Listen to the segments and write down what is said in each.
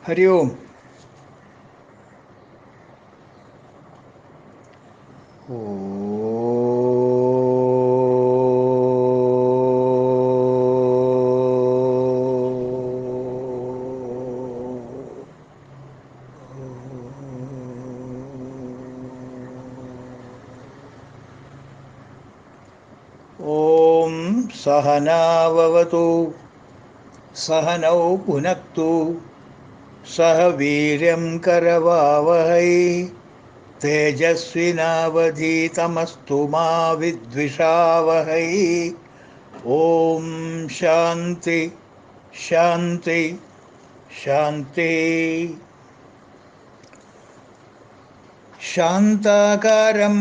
हरि ओम। ओम सहनाववतु सहनौ पुनक्तु सह वीर्यं करवावहै तेजस्विनावधीतमस्तु मा विद्विषावहै। ओम शांति शांति शांति। शांताकारं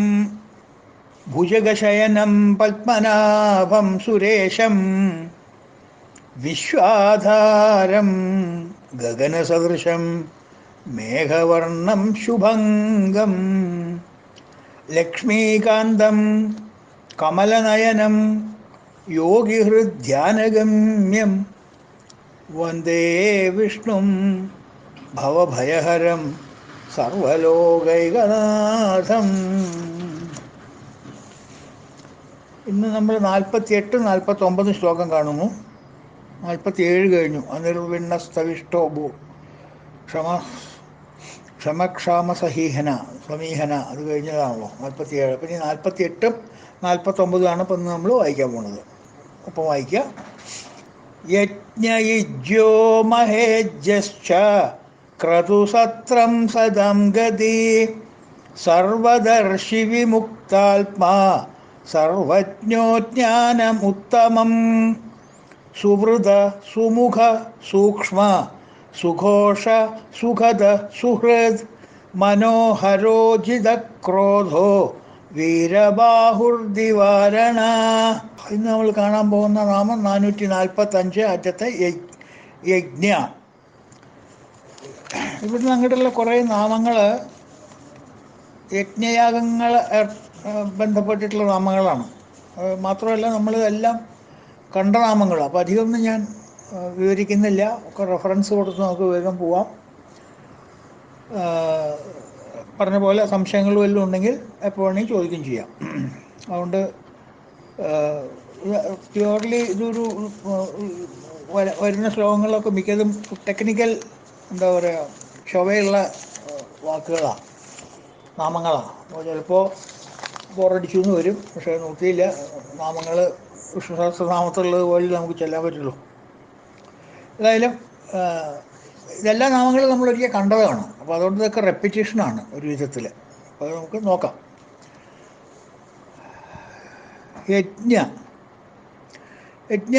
भुजगशयनं पद्मनाभं सुरेशं विश्वाधारं गगनसदृशं मेघवर्णं शुभङ्गं लक्ष्मीकान्तं कमलनयनं योगिहृद्ध्यानगम्यं वन्दे विष्णुं भवभयहरं സർവലോകൈകനാഥം. ഇന്ന് നമ്മൾ 48, 49 ശ്ലോകം കാണുന്നു. 47 കഴിഞ്ഞു. അനിർവിണ്ണസ്തവിഷ്ടോ ഭൂ ക്ഷമക്ഷാമസഹീഹന സമീഹന അത് കഴിഞ്ഞതാണല്ലോ 47. അപ്പം ഇനി 48ഉം 49 ഇപ്പം ഇന്ന് നമ്മൾ വായിക്കാൻ പോണത്. ഒപ്പം വായിക്കുക. യജ്ഞയുജ്യോ മഹേജ്യശ്ച ക്രതുസത്രം സദം ഗതി സർവദർശി വിമുക്താത്മാ സർവജ്ഞോജ്ഞാനമുത്തമം സുഹൃദ സുമുഖ സൂക്ഷ്മ സുഘോഷ സുഖദ സുഹൃദ് മനോഹരോജിതക്രോധോ വീരബാഹുർദിവാരണ. ഇന്ന് നമ്മൾ കാണാൻ പോകുന്ന നാമം 445 അറ്റത്തെ യജ്ഞ. ഇവിടുന്ന് അങ്ങോട്ടുള്ള കുറേ നാമങ്ങൾ യജ്ഞയാഗങ്ങൾ ബന്ധപ്പെട്ടിട്ടുള്ള നാമങ്ങളാണ്. മാത്രമല്ല നമ്മൾ എല്ലാം കണ്ട നാമങ്ങൾ. അപ്പോൾ അധികമൊന്നും ഞാൻ വിവരിക്കുന്നില്ല. ഒക്കെ റെഫറൻസ് കൊടുത്ത് നമുക്ക് വേഗം പോവാം. പറഞ്ഞ പോലെ സംശയങ്ങൾ വല്ലതും ഉണ്ടെങ്കിൽ എപ്പോൾ വേണമെങ്കിൽ ചോദിക്കുകയും ചെയ്യാം. അതുകൊണ്ട് പ്യുവർലി ഇതൊരു വരുന്ന ശ്ലോകങ്ങളൊക്കെ മിക്കതും ടെക്നിക്കൽ എന്താ പറയുക ചൊവ്വയുള്ള വാക്കുകളാണ്, നാമങ്ങളാണ്. അപ്പോൾ ചിലപ്പോൾ ബോറടിച്ചു എന്ന് വരും. പക്ഷേ നോക്കിയില്ല, നാമങ്ങൾ വിഷ്ണു സഹസ്രനാമത്തിലുള്ളത് പോലെ നമുക്ക് ചെല്ലാൻ പറ്റുള്ളൂ. ഏതായാലും ഇതെല്ലാ നാമങ്ങളും നമ്മളൊരിക്കൽ കണ്ടതാണ്. അപ്പോൾ അതുകൊണ്ട് ഇതൊക്കെ റെപ്പിറ്റേഷനാണ് ഒരു വിധത്തിൽ. അപ്പോൾ അത് നമുക്ക് നോക്കാം. യജ്ഞ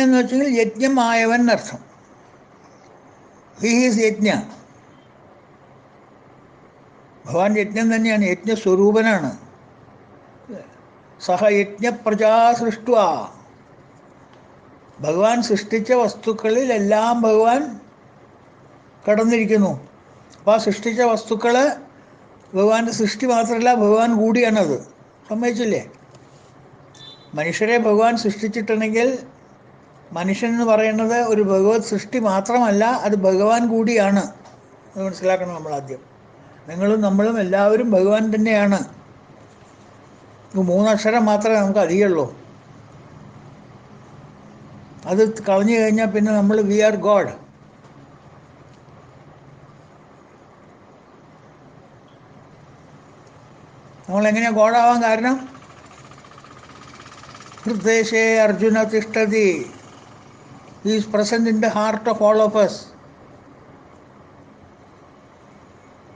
എന്ന് വെച്ചാൽ യജ്ഞമായവൻ എന്നർത്ഥം. He is yajna. ഭഗവാൻ യജ്ഞം തന്നെയാണ്, യജ്ഞസ്വരൂപനാണ്. സഹ യജ്ഞ പ്രജാ സൃഷ്ട. ഭഗവാൻ സൃഷ്ടിച്ച വസ്തുക്കളിലെല്ലാം ഭഗവാൻ കടന്നിരിക്കുന്നു. അപ്പോൾ ആ സൃഷ്ടിച്ച വസ്തുക്കൾ ഭഗവാന്റെ സൃഷ്ടി മാത്രമല്ല, ഭഗവാൻ കൂടിയാണത്. സമ്മതിച്ചില്ലേ? മനുഷ്യരെ ഭഗവാൻ സൃഷ്ടിച്ചിട്ടുണ്ടെങ്കിൽ മനുഷ്യൻ എന്ന് പറയുന്നത് ഒരു ഭഗവത് സൃഷ്ടി മാത്രമല്ല, അത് ഭഗവാൻ കൂടിയാണ്. അത് മനസ്സിലാക്കണം നമ്മൾ ആദ്യം. നിങ്ങളും നമ്മളും എല്ലാവരും ഭഗവാൻ തന്നെയാണ്. 3 അക്ഷരം മാത്രമേ നമുക്ക് അധികമുള്ളൂ. അത് കളഞ്ഞു കഴിഞ്ഞാൽ പിന്നെ നമ്മൾ വി ആർ ഗോഡ്. നമ്മളെങ്ങനെയാണ് ഗോഡാവാൻ കാരണം? ഹൃദയശേ അർജുന തിഷ്ഠതി. He is present in the heart of all of us.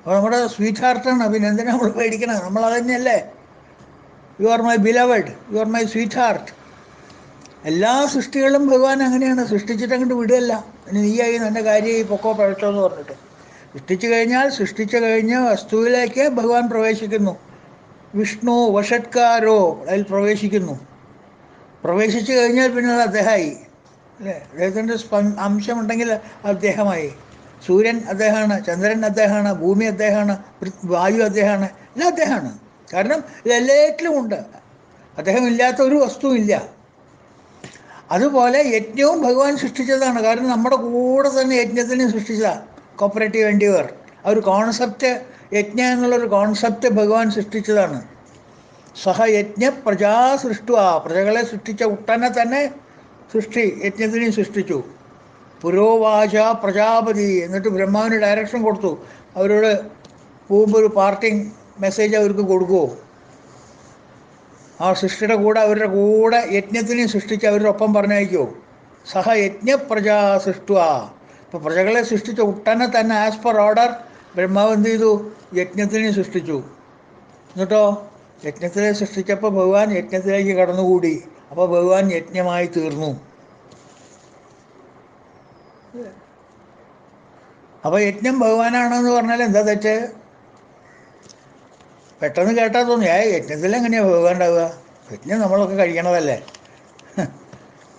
അപ്പോൾ നമ്മുടെ സ്വീറ്റ് ഹാർട്ടാണ്. പിന്നെ എന്തിനാണ് നമ്മൾ പേടിക്കണം? നമ്മളത് തന്നെയല്ലേ. You are my beloved, you are my sweet heart. എല്ലാ സൃഷ്ടികളും ഭഗവാൻ അങ്ങനെയാണ്. സൃഷ്ടിച്ചിട്ട് അങ്ങോട്ട് വിടുകയല്ല. നീയായി നല്ല കാര്യമായി പൊക്കോ പഴച്ചോ എന്ന് പറഞ്ഞിട്ട്. സൃഷ്ടിച്ചു കഴിഞ്ഞ വസ്തുവിലേക്ക് ഭഗവാൻ പ്രവേശിക്കുന്നു. വിഷ്ണു വഷത്കാരോ അതിൽ പ്രവേശിച്ചു കഴിഞ്ഞാൽ പിന്നെ അത് അദ്ദേഹമായി അല്ലേ. അദ്ദേഹത്തിൻ്റെ അംശമുണ്ടെങ്കിൽ അദ്ദേഹമായി. സൂര്യൻ അദ്ദേഹമാണ്, ചന്ദ്രൻ അദ്ദേഹമാണ്, ഭൂമി അദ്ദേഹമാണ്, വായു അദ്ദേഹമാണ്, എല്ലാം അദ്ദേഹമാണ്. കാരണം ഇതെല്ലാറ്റിലും ഉണ്ട്. അദ്ദേഹം ഇല്ലാത്ത ഒരു വസ്തുവില്ല. അതുപോലെ യജ്ഞവും ഭഗവാൻ സൃഷ്ടിച്ചതാണ്. കാരണം നമ്മുടെ കൂടെ തന്നെ യജ്ഞത്തിനെ സൃഷ്ടിച്ചതാണ്. കോപ്പറേറ്റീവ് എൻഡ്യൂവർ. ആ ഒരു കോൺസെപ്റ്റ്, യജ്ഞ എന്നുള്ളൊരു കോൺസെപ്റ്റ് ഭഗവാൻ സൃഷ്ടിച്ചതാണ്. സഹ യജ്ഞ പ്രജാ സൃഷ്ടുവ, പ്രജകളെ സൃഷ്ടിച്ച ഉടനെ തന്നെ യജ്ഞത്തിനെയും സൃഷ്ടിച്ചു. പുരോവാച പ്രജാപതി, എന്നിട്ട് ബ്രഹ്മാവിന് ഡയറക്ഷൻ കൊടുത്തു. അവരോട് പോകുമ്പോൾ ഒരു പാർട്ടിങ് മെസ്സേജ് അവർക്ക് കൊടുക്കുമോ? ആ സൃഷ്ടിയുടെ കൂടെ അവരുടെ കൂടെ യജ്ഞത്തിനെയും സൃഷ്ടിച്ച് അവരുടെ ഒപ്പം പറഞ്ഞയക്കുമോ? സഹ യജ്ഞ പ്രജാ സൃഷ്ടുവ. ഇപ്പോൾ പ്രജകളെ സൃഷ്ടിച്ച ഉടനെ തന്നെ ആസ് പെർ ഓർഡർ ബ്രഹ്മാവ് എന്ത് ചെയ്തു? യജ്ഞത്തിനെയും സൃഷ്ടിച്ചു. എന്നിട്ടോ യജ്ഞത്തിനെ സൃഷ്ടിച്ചപ്പോൾ ഭഗവാൻ യജ്ഞത്തിലേക്ക് കടന്നുകൂടി. അപ്പോൾ ഭഗവാൻ യജ്ഞമായി തീർന്നു. അപ്പോൾ യജ്ഞം ഭഗവാനാണെന്ന് പറഞ്ഞാൽ എന്താ തെറ്റ്? പെട്ടെന്ന് കേട്ടാൽ തോന്നി യജ്ഞത്തിൽ എങ്ങനെയാണ് ഭഗവാൻ ഉണ്ടാവുക? യജ്ഞം നമ്മളൊക്കെ കഴിക്കണതല്ലേ.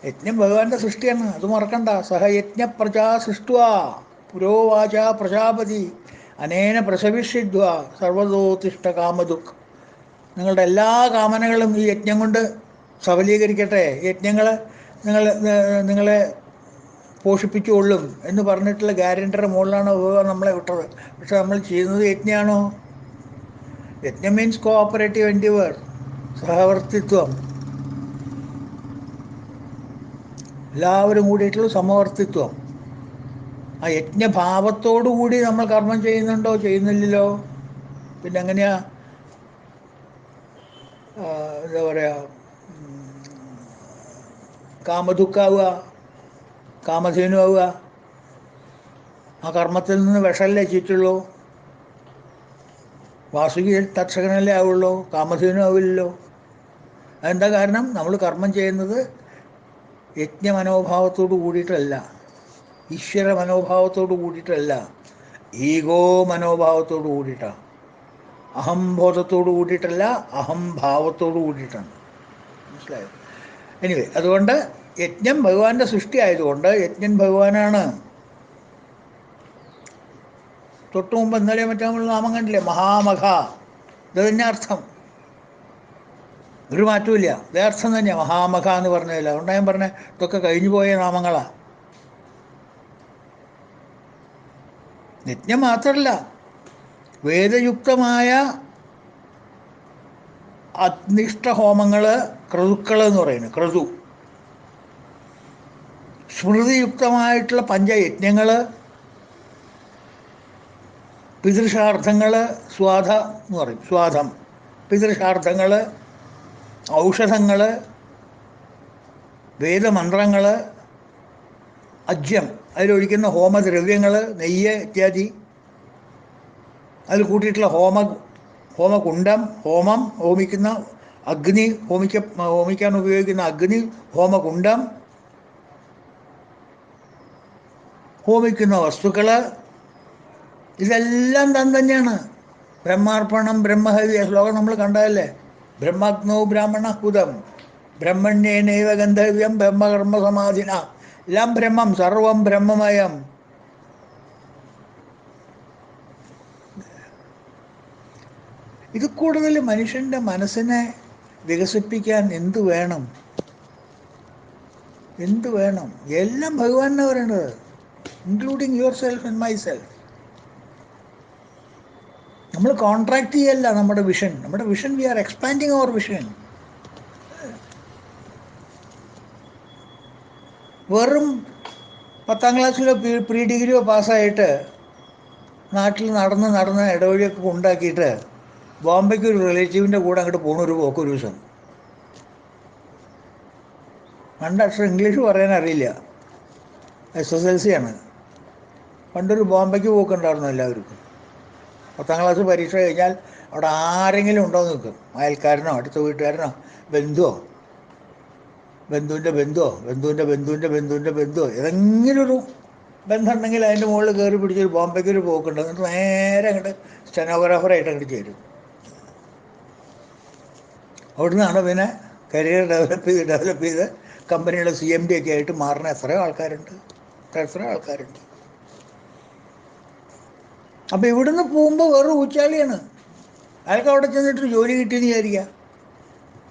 യജ്ഞം ഭഗവാന്റെ സൃഷ്ടിയാണ്, അത് മറക്കണ്ട. സഹ യജ്ഞ പ്രജാ സൃഷ്ടുവ പുരോവാച പ്രജാപതി അനേന പ്രസവിഷിദ്വ സർവതോത്തിഷ്ട കാമദുഃഖ്. നിങ്ങളുടെ എല്ലാ കാമനകളും ഈ യജ്ഞം കൊണ്ട് സഫലീകരിക്കട്ടെ, യജ്ഞങ്ങൾ നിങ്ങളെ പോഷിപ്പിച്ചുകൊള്ളും എന്ന് പറഞ്ഞിട്ടുള്ള ഗ്യാരണ്ടറുടെ മുകളിലാണ് ഭഗവാൻ നമ്മളെ വിട്ടത്. പക്ഷെ നമ്മൾ ചെയ്യുന്നത് യജ്ഞമാണോ? യജ്ഞം മീൻസ് കോഓപ്പറേറ്റീവ് എൻഡ്യൂവർ, സഹവർത്തിത്വം, എല്ലാവരും കൂടിയിട്ടുള്ള സമവർത്തിത്വം. ആ യജ്ഞഭാവത്തോടു കൂടി നമ്മൾ കർമ്മം ചെയ്യുന്നുണ്ടോ? ചെയ്യുന്നില്ലല്ലോ. പിന്നെ എങ്ങനെയാ എന്താ പറയുക, കാമദുഃഖാവുക, കാമധേനു ആവുക? ആ കർമ്മത്തിൽ നിന്ന് വിഷമല്ലേ ചീറ്റുള്ളൂ. വാസുകി തക്ഷകനല്ലേ ആവുള്ളൂ, കാമധേനു ആവില്ലല്ലോ. അതെന്താ കാരണം? നമ്മൾ കർമ്മം ചെയ്യുന്നത് യജ്ഞമനോഭാവത്തോട് കൂടിയിട്ടല്ല, ഈശ്വര മനോഭാവത്തോട് കൂടിയിട്ടല്ല, ഈഗോ മനോഭാവത്തോട് കൂടിയിട്ടാണ്. അഹംബോധത്തോട് കൂടിയിട്ടല്ല, അഹംഭാവത്തോട് കൂടിയിട്ടാണ്. മനസ്സിലായോ? എനിവേ, അതുകൊണ്ട് യജ്ഞം ഭഗവാന്റെ സൃഷ്ടി ആയതുകൊണ്ട് യജ്ഞൻ ഭഗവാനാണ്. തൊട്ടു മുമ്പ് ഇന്നലെ മറ്റുള്ള നാമം കണ്ടില്ലേ, മഹാമഖ. ഇത് തന്നെ അർത്ഥം, ഒരു മാറ്റമില്ല. ഇതേ അർത്ഥം തന്നെയാണ് മഹാമഖ എന്ന് പറഞ്ഞതില്ല. അതുകൊണ്ടാണ് ഞാൻ പറഞ്ഞത് ഇതൊക്കെ കഴിഞ്ഞു പോയ നാമങ്ങളാണ്. യജ്ഞം മാത്രമല്ല, വേദയുക്തമായ അഗ്നിഷ്ടഹോമങ്ങൾ, ക്രതുക്കൾ എന്ന് പറയുന്നത്, ക്രതു. സ്മൃതിയുക്തമായിട്ടുള്ള പഞ്ചയജ്ഞങ്ങൾ, പിതൃശാർത്ഥങ്ങൾ, സ്വാധ എന്ന് പറയും, സ്വാധം, പിതൃശാർത്ഥങ്ങൾ, ഔഷധങ്ങൾ, വേദമന്ത്രങ്ങൾ, അജ്യം, അതിലൊഴിക്കുന്ന ഹോമദ്രവ്യങ്ങൾ, നെയ്യ് ഇത്യാദി, അതിൽ കൂട്ടിയിട്ടുള്ള ഹോമകുണ്ഡം, ഹോമം, ഹോമിക്കുന്ന അഗ്നി, ഹോമിക്കാൻ ഉപയോഗിക്കുന്ന അഗ്നി, ഹോമകുണ്ഡം, ഹോമിക്കുന്ന വസ്തുക്കൾ, ഇതെല്ലാം താൻ തന്നെയാണ്. ബ്രഹ്മാർപ്പണം ബ്രഹ്മഹവി, ശ്ലോകം നമ്മൾ കണ്ടതല്ലേ. ബ്രഹ്മാഗ്നോ ബ്രാഹ്മണ ഹുതം ബ്രഹ്മണ്യേനൈവ ഗന്ധവ്യം ബ്രഹ്മകർമ്മ സമാധിന. എല്ലാം ബ്രഹ്മം, സർവം ബ്രഹ്മമയം. ഇത് കൂടുതൽ മനുഷ്യൻ്റെ മനസ്സിനെ വികസിപ്പിക്കാൻ എന്ത് വേണം? എല്ലാം ഭഗവാനെ പറയേണ്ടത്, including your self and my self. നമ്മൾ കോൺട്രാക്ട് ചെയ്യല്ല നമ്മുടെ വിഷൻ വി ആർ എക്സ്പാൻഡിങ് അവർ വിഷൻ. വെറും 10ാം ക്ലാസ്സിലോ പ്രീ ഡിഗ്രിയോ പാസ്സായിട്ട് നാട്ടിൽ നടന്ന് ഇടവഴിയൊക്കെ ഉണ്ടാക്കിയിട്ട് ബോംബെക്ക് ഒരു റിലേറ്റീവിൻ്റെ കൂടെ അങ്ങോട്ട് പോകണൊരു പോക്കൊരു ദിവസം. 2 അക്ഷരം ഇംഗ്ലീഷ് പറയാൻ അറിയില്ല, SSLC ആണ്. പണ്ടൊരു ബോംബെക്ക് പോക്കുണ്ടായിരുന്നു എല്ലാവർക്കും. 10ാം ക്ലാസ് പരീക്ഷ കഴിഞ്ഞാൽ അവിടെ ആരെങ്കിലും ഉണ്ടോ എന്ന് നിൽക്കും. അയൽക്കാരനോ അടുത്ത വീട്ടുകാരനോ ബന്ധുവോ ബന്ധുവിൻ്റെ ബന്ധുവോ ഏതെങ്കിലും ഒരു ബന്ധം ഉണ്ടെങ്കിൽ അതിൻ്റെ മുകളിൽ കയറി പിടിച്ചൊരു ബോംബെക്ക് ഒരു പോക്കുണ്ട്. എന്നിട്ട് നേരെ അങ്ങോട്ട് സ്റ്റെനോഗ്രാഫറായിട്ട് അങ്ങോട്ട് ചേരും. അവിടെ നിന്നാണ് പിന്നെ കരിയർ ഡെവലപ്പ് ചെയ്ത് കമ്പനിയുടെ CMD ഒക്കെ ആയിട്ട് മാറുന്ന എത്രയോ ആൾക്കാരുണ്ട്. അപ്പോൾ ഇവിടുന്ന് പോകുമ്പോൾ വേറൊരു ഊച്ചാളിയാണ്. അയാൾക്ക് അവിടെ ചെന്നിട്ട് ജോലി കിട്ടിയെന്ന് വിചാരിക്കുക.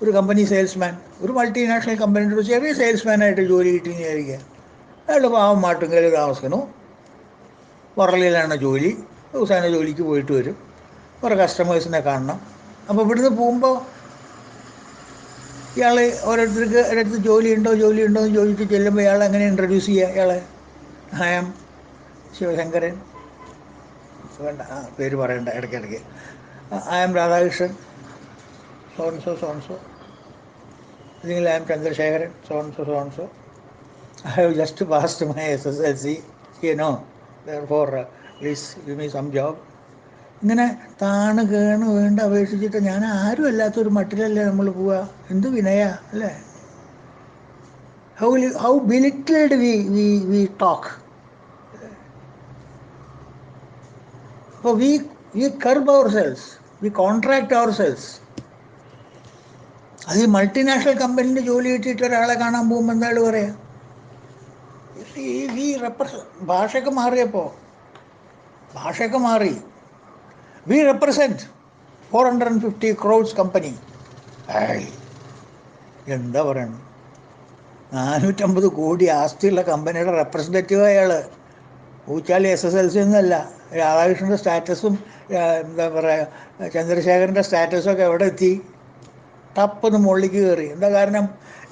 ഒരു കമ്പനി സെയിൽസ്മാൻ, ഒരു മൾട്ടിനാഷണൽ കമ്പനിയുടെ ഒരു ചെറിയ സെയിൽസ്മാനായിട്ട് ജോലി കിട്ടിയെന്ന് വിചാരിക്കുക. അയാളുടെ പാവം മാട്ടുങ്കൽ താമസിക്കണു. വർളിയിലാണ് ജോലി. ദിവസേന ജോലിക്ക് പോയിട്ട് വരും. കുറേ കസ്റ്റമേഴ്സിനെ കാണണം. അപ്പോൾ ഇവിടുന്ന് പോകുമ്പോൾ ഇയാൾ ഒരിടത്ത് ജോലി ഉണ്ടോ എന്ന് ചോദിച്ച് ചെല്ലുമ്പോൾ ഇയാൾ എങ്ങനെ ഇൻട്രൊഡ്യൂസ് ചെയ്യുക? ഇയാളെ ഐ ആം ശിവശങ്കരൻ, വേണ്ട പേര് പറയണ്ട ഇടയ്ക്കിടയ്ക്ക്, I am Radhakrishnan, so and so so and so, അല്ലെങ്കിൽ I am Chandrasekharan, so and so so and so, I have just passed my SSLC, therefore please give me some job. ഇങ്ങനെ താണ് കേണ് വേണ്ട അപേക്ഷിച്ചിട്ട് ഞാൻ ആരും അല്ലാത്തൊരു മട്ടിലല്ലേ നമ്മൾ പോവുക? എന്ത് വിനയ അല്ലേ? How belittled we talk. അപ്പോൾ we curb ourselves, we contract ourselves. അത് ഈ മൾട്ടിനാഷണൽ കമ്പനിൻ്റെ ജോലി കിട്ടിയിട്ട് ഒരാളെ കാണാൻ പോകുമ്പോൾ എന്താണ് പറയുക? ഭാഷയൊക്കെ മാറിയപ്പോൾ ഭാഷയൊക്കെ മാറി. We represent 450 crores company. എന്താ പറയണം, 450 കോടി ആസ്തിയുള്ള കമ്പനിയുടെ റെപ്രസെൻറ്റേറ്റീവ് അയാൾ. ഊച്ചാലി SSLC ഒന്നുമല്ല. രാധാകൃഷ്ണൻ്റെ സ്റ്റാറ്റസും എന്താ പറയുക, ചന്ദ്രശേഖരൻ്റെ സ്റ്റാറ്റസൊക്കെ എവിടെ എത്തി? ടപ്പൊന്ന് മുകളിലേക്ക് കയറി. എന്താ കാരണം?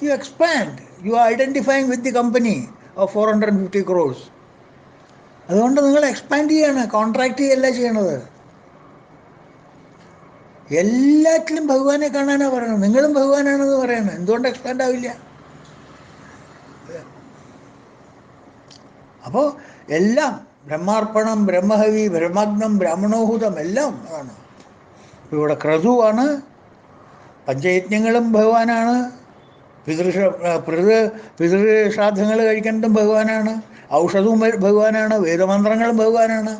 You expand, you are identifying with the company of 450 crores. അതുകൊണ്ട് നിങ്ങൾ എക്സ്പാൻഡ് ചെയ്യാണ്, കോൺട്രാക്ട് ചെയ്യല്ല ചെയ്യണത്. എല്ലാറ്റിലും ഭഗവാനെ കാണാനാണ് പറയണത്. നിങ്ങളും ഭഗവാനാണെന്ന് പറയണം. എന്തുകൊണ്ട് എക്സ്പാൻഡ് ആവില്ല? അപ്പോൾ എല്ലാം ബ്രഹ്മാർപ്പണം, ബ്രഹ്മഹവി, ബ്രഹ്മഗ്നം, ബ്രാഹ്മണോഹൂതം എല്ലാം ആണ്. ഇവിടെ ക്രതുവാണ്, പഞ്ചയജ്ഞങ്ങളും ഭഗവാനാണ്, പിതൃശ്രാദ്ധങ്ങൾ കഴിക്കുന്നതും ഭഗവാനാണ്, ഔഷധവും ഭഗവാനാണ്, വേദമന്ത്രങ്ങളും ഭഗവാനാണ്,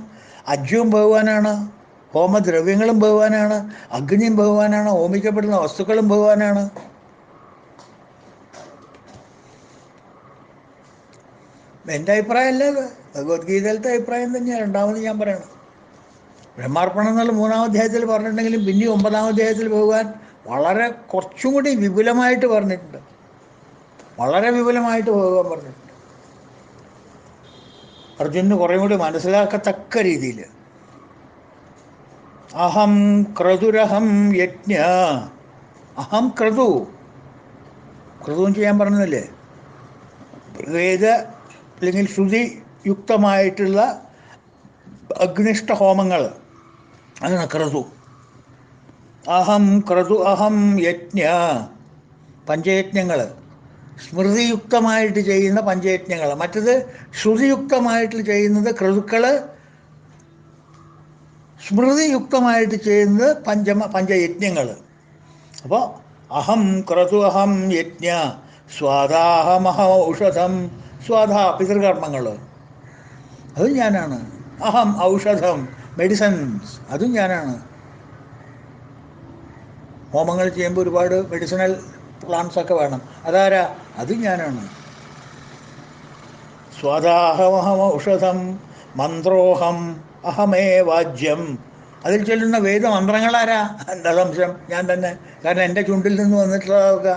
അജ്യവും ഭഗവാനാണ്, ഹോമദ്രവ്യങ്ങളും ഭഗവാനാണ്, അഗ്നിയും ഭഗവാനാണ്, ഹോമിക്കപ്പെടുന്ന വസ്തുക്കളും ഭഗവാനാണ്. എൻ്റെ അഭിപ്രായമല്ല ഇത്, ഭഗവത്ഗീതയിലത്തെ അഭിപ്രായം തന്നെയാണ്. രണ്ടാമത് ഞാൻ പറയണം, ബ്രഹ്മാർപ്പണം എന്നുള്ള 3-ാം അധ്യായത്തിൽ പറഞ്ഞിട്ടുണ്ടെങ്കിലും പിന്നെ 9-ാം അധ്യായത്തിൽ ഭഗവാൻ വളരെ കുറച്ചും കൂടി വിപുലമായിട്ട് പറഞ്ഞിട്ടുണ്ട്. വളരെ വിപുലമായിട്ട് ഭഗവാൻ പറഞ്ഞിട്ടുണ്ട്. അർജുനന് കുറേ കൂടി മനസ്സിലാക്കത്തക്ക രീതിയിൽ. അഹം ക്രതുരഹം യജ്ഞ, അഹം ക്രതു ചെയ്യാൻ പറഞ്ഞതല്ലേ? വേദ അല്ലെങ്കിൽ ശ്രുതി യുക്തമായിട്ടുള്ള അഗ്നിഷ്ഠ ഹോമങ്ങൾ, അതാണ് ക്രതു. അഹം ക്രതു അഹം യജ്ഞ, പഞ്ചയജ്ഞങ്ങൾ, സ്മൃതിയുക്തമായിട്ട് ചെയ്യുന്ന പഞ്ചയജ്ഞങ്ങൾ. മറ്റത് ശ്രുതിയുക്തമായിട്ട് ചെയ്യുന്നത് ക്രതുക്കൾ, സ്മൃതിയുക്തമായിട്ട് ചെയ്യുന്നത് പഞ്ചയജ്ഞങ്ങൾ. അപ്പോൾ അഹം ക്രതു അഹം യജ്ഞ സ്വാദാഹമഹ ഔഷധം, സ്വാദ പിതൃകർമ്മങ്ങൾ, അതും ഞാനാണ്. അഹം ഔഷധം, മെഡിസിൻസ്, അതും ഞാനാണ്. ഹോമങ്ങൾ ചെയ്യുമ്പോൾ ഒരുപാട് മെഡിസിനൽ പ്ലാന്റ്സൊക്കെ വേണം, അതാരാ? അതും ഞാനാണ്. സ്വാദാഹമഹം ഔഷധം മന്ത്രോഹം അഹമേവാജ്യം, അതിൽ ചൊല്ലുന്ന വേദമന്ത്രങ്ങളാരാ? എന്താ സംശയം? ഞാൻ തന്നെ. കാരണം എൻ്റെ ചുണ്ടിൽ നിന്ന് വന്നിട്ടുള്ളതൊക്കെ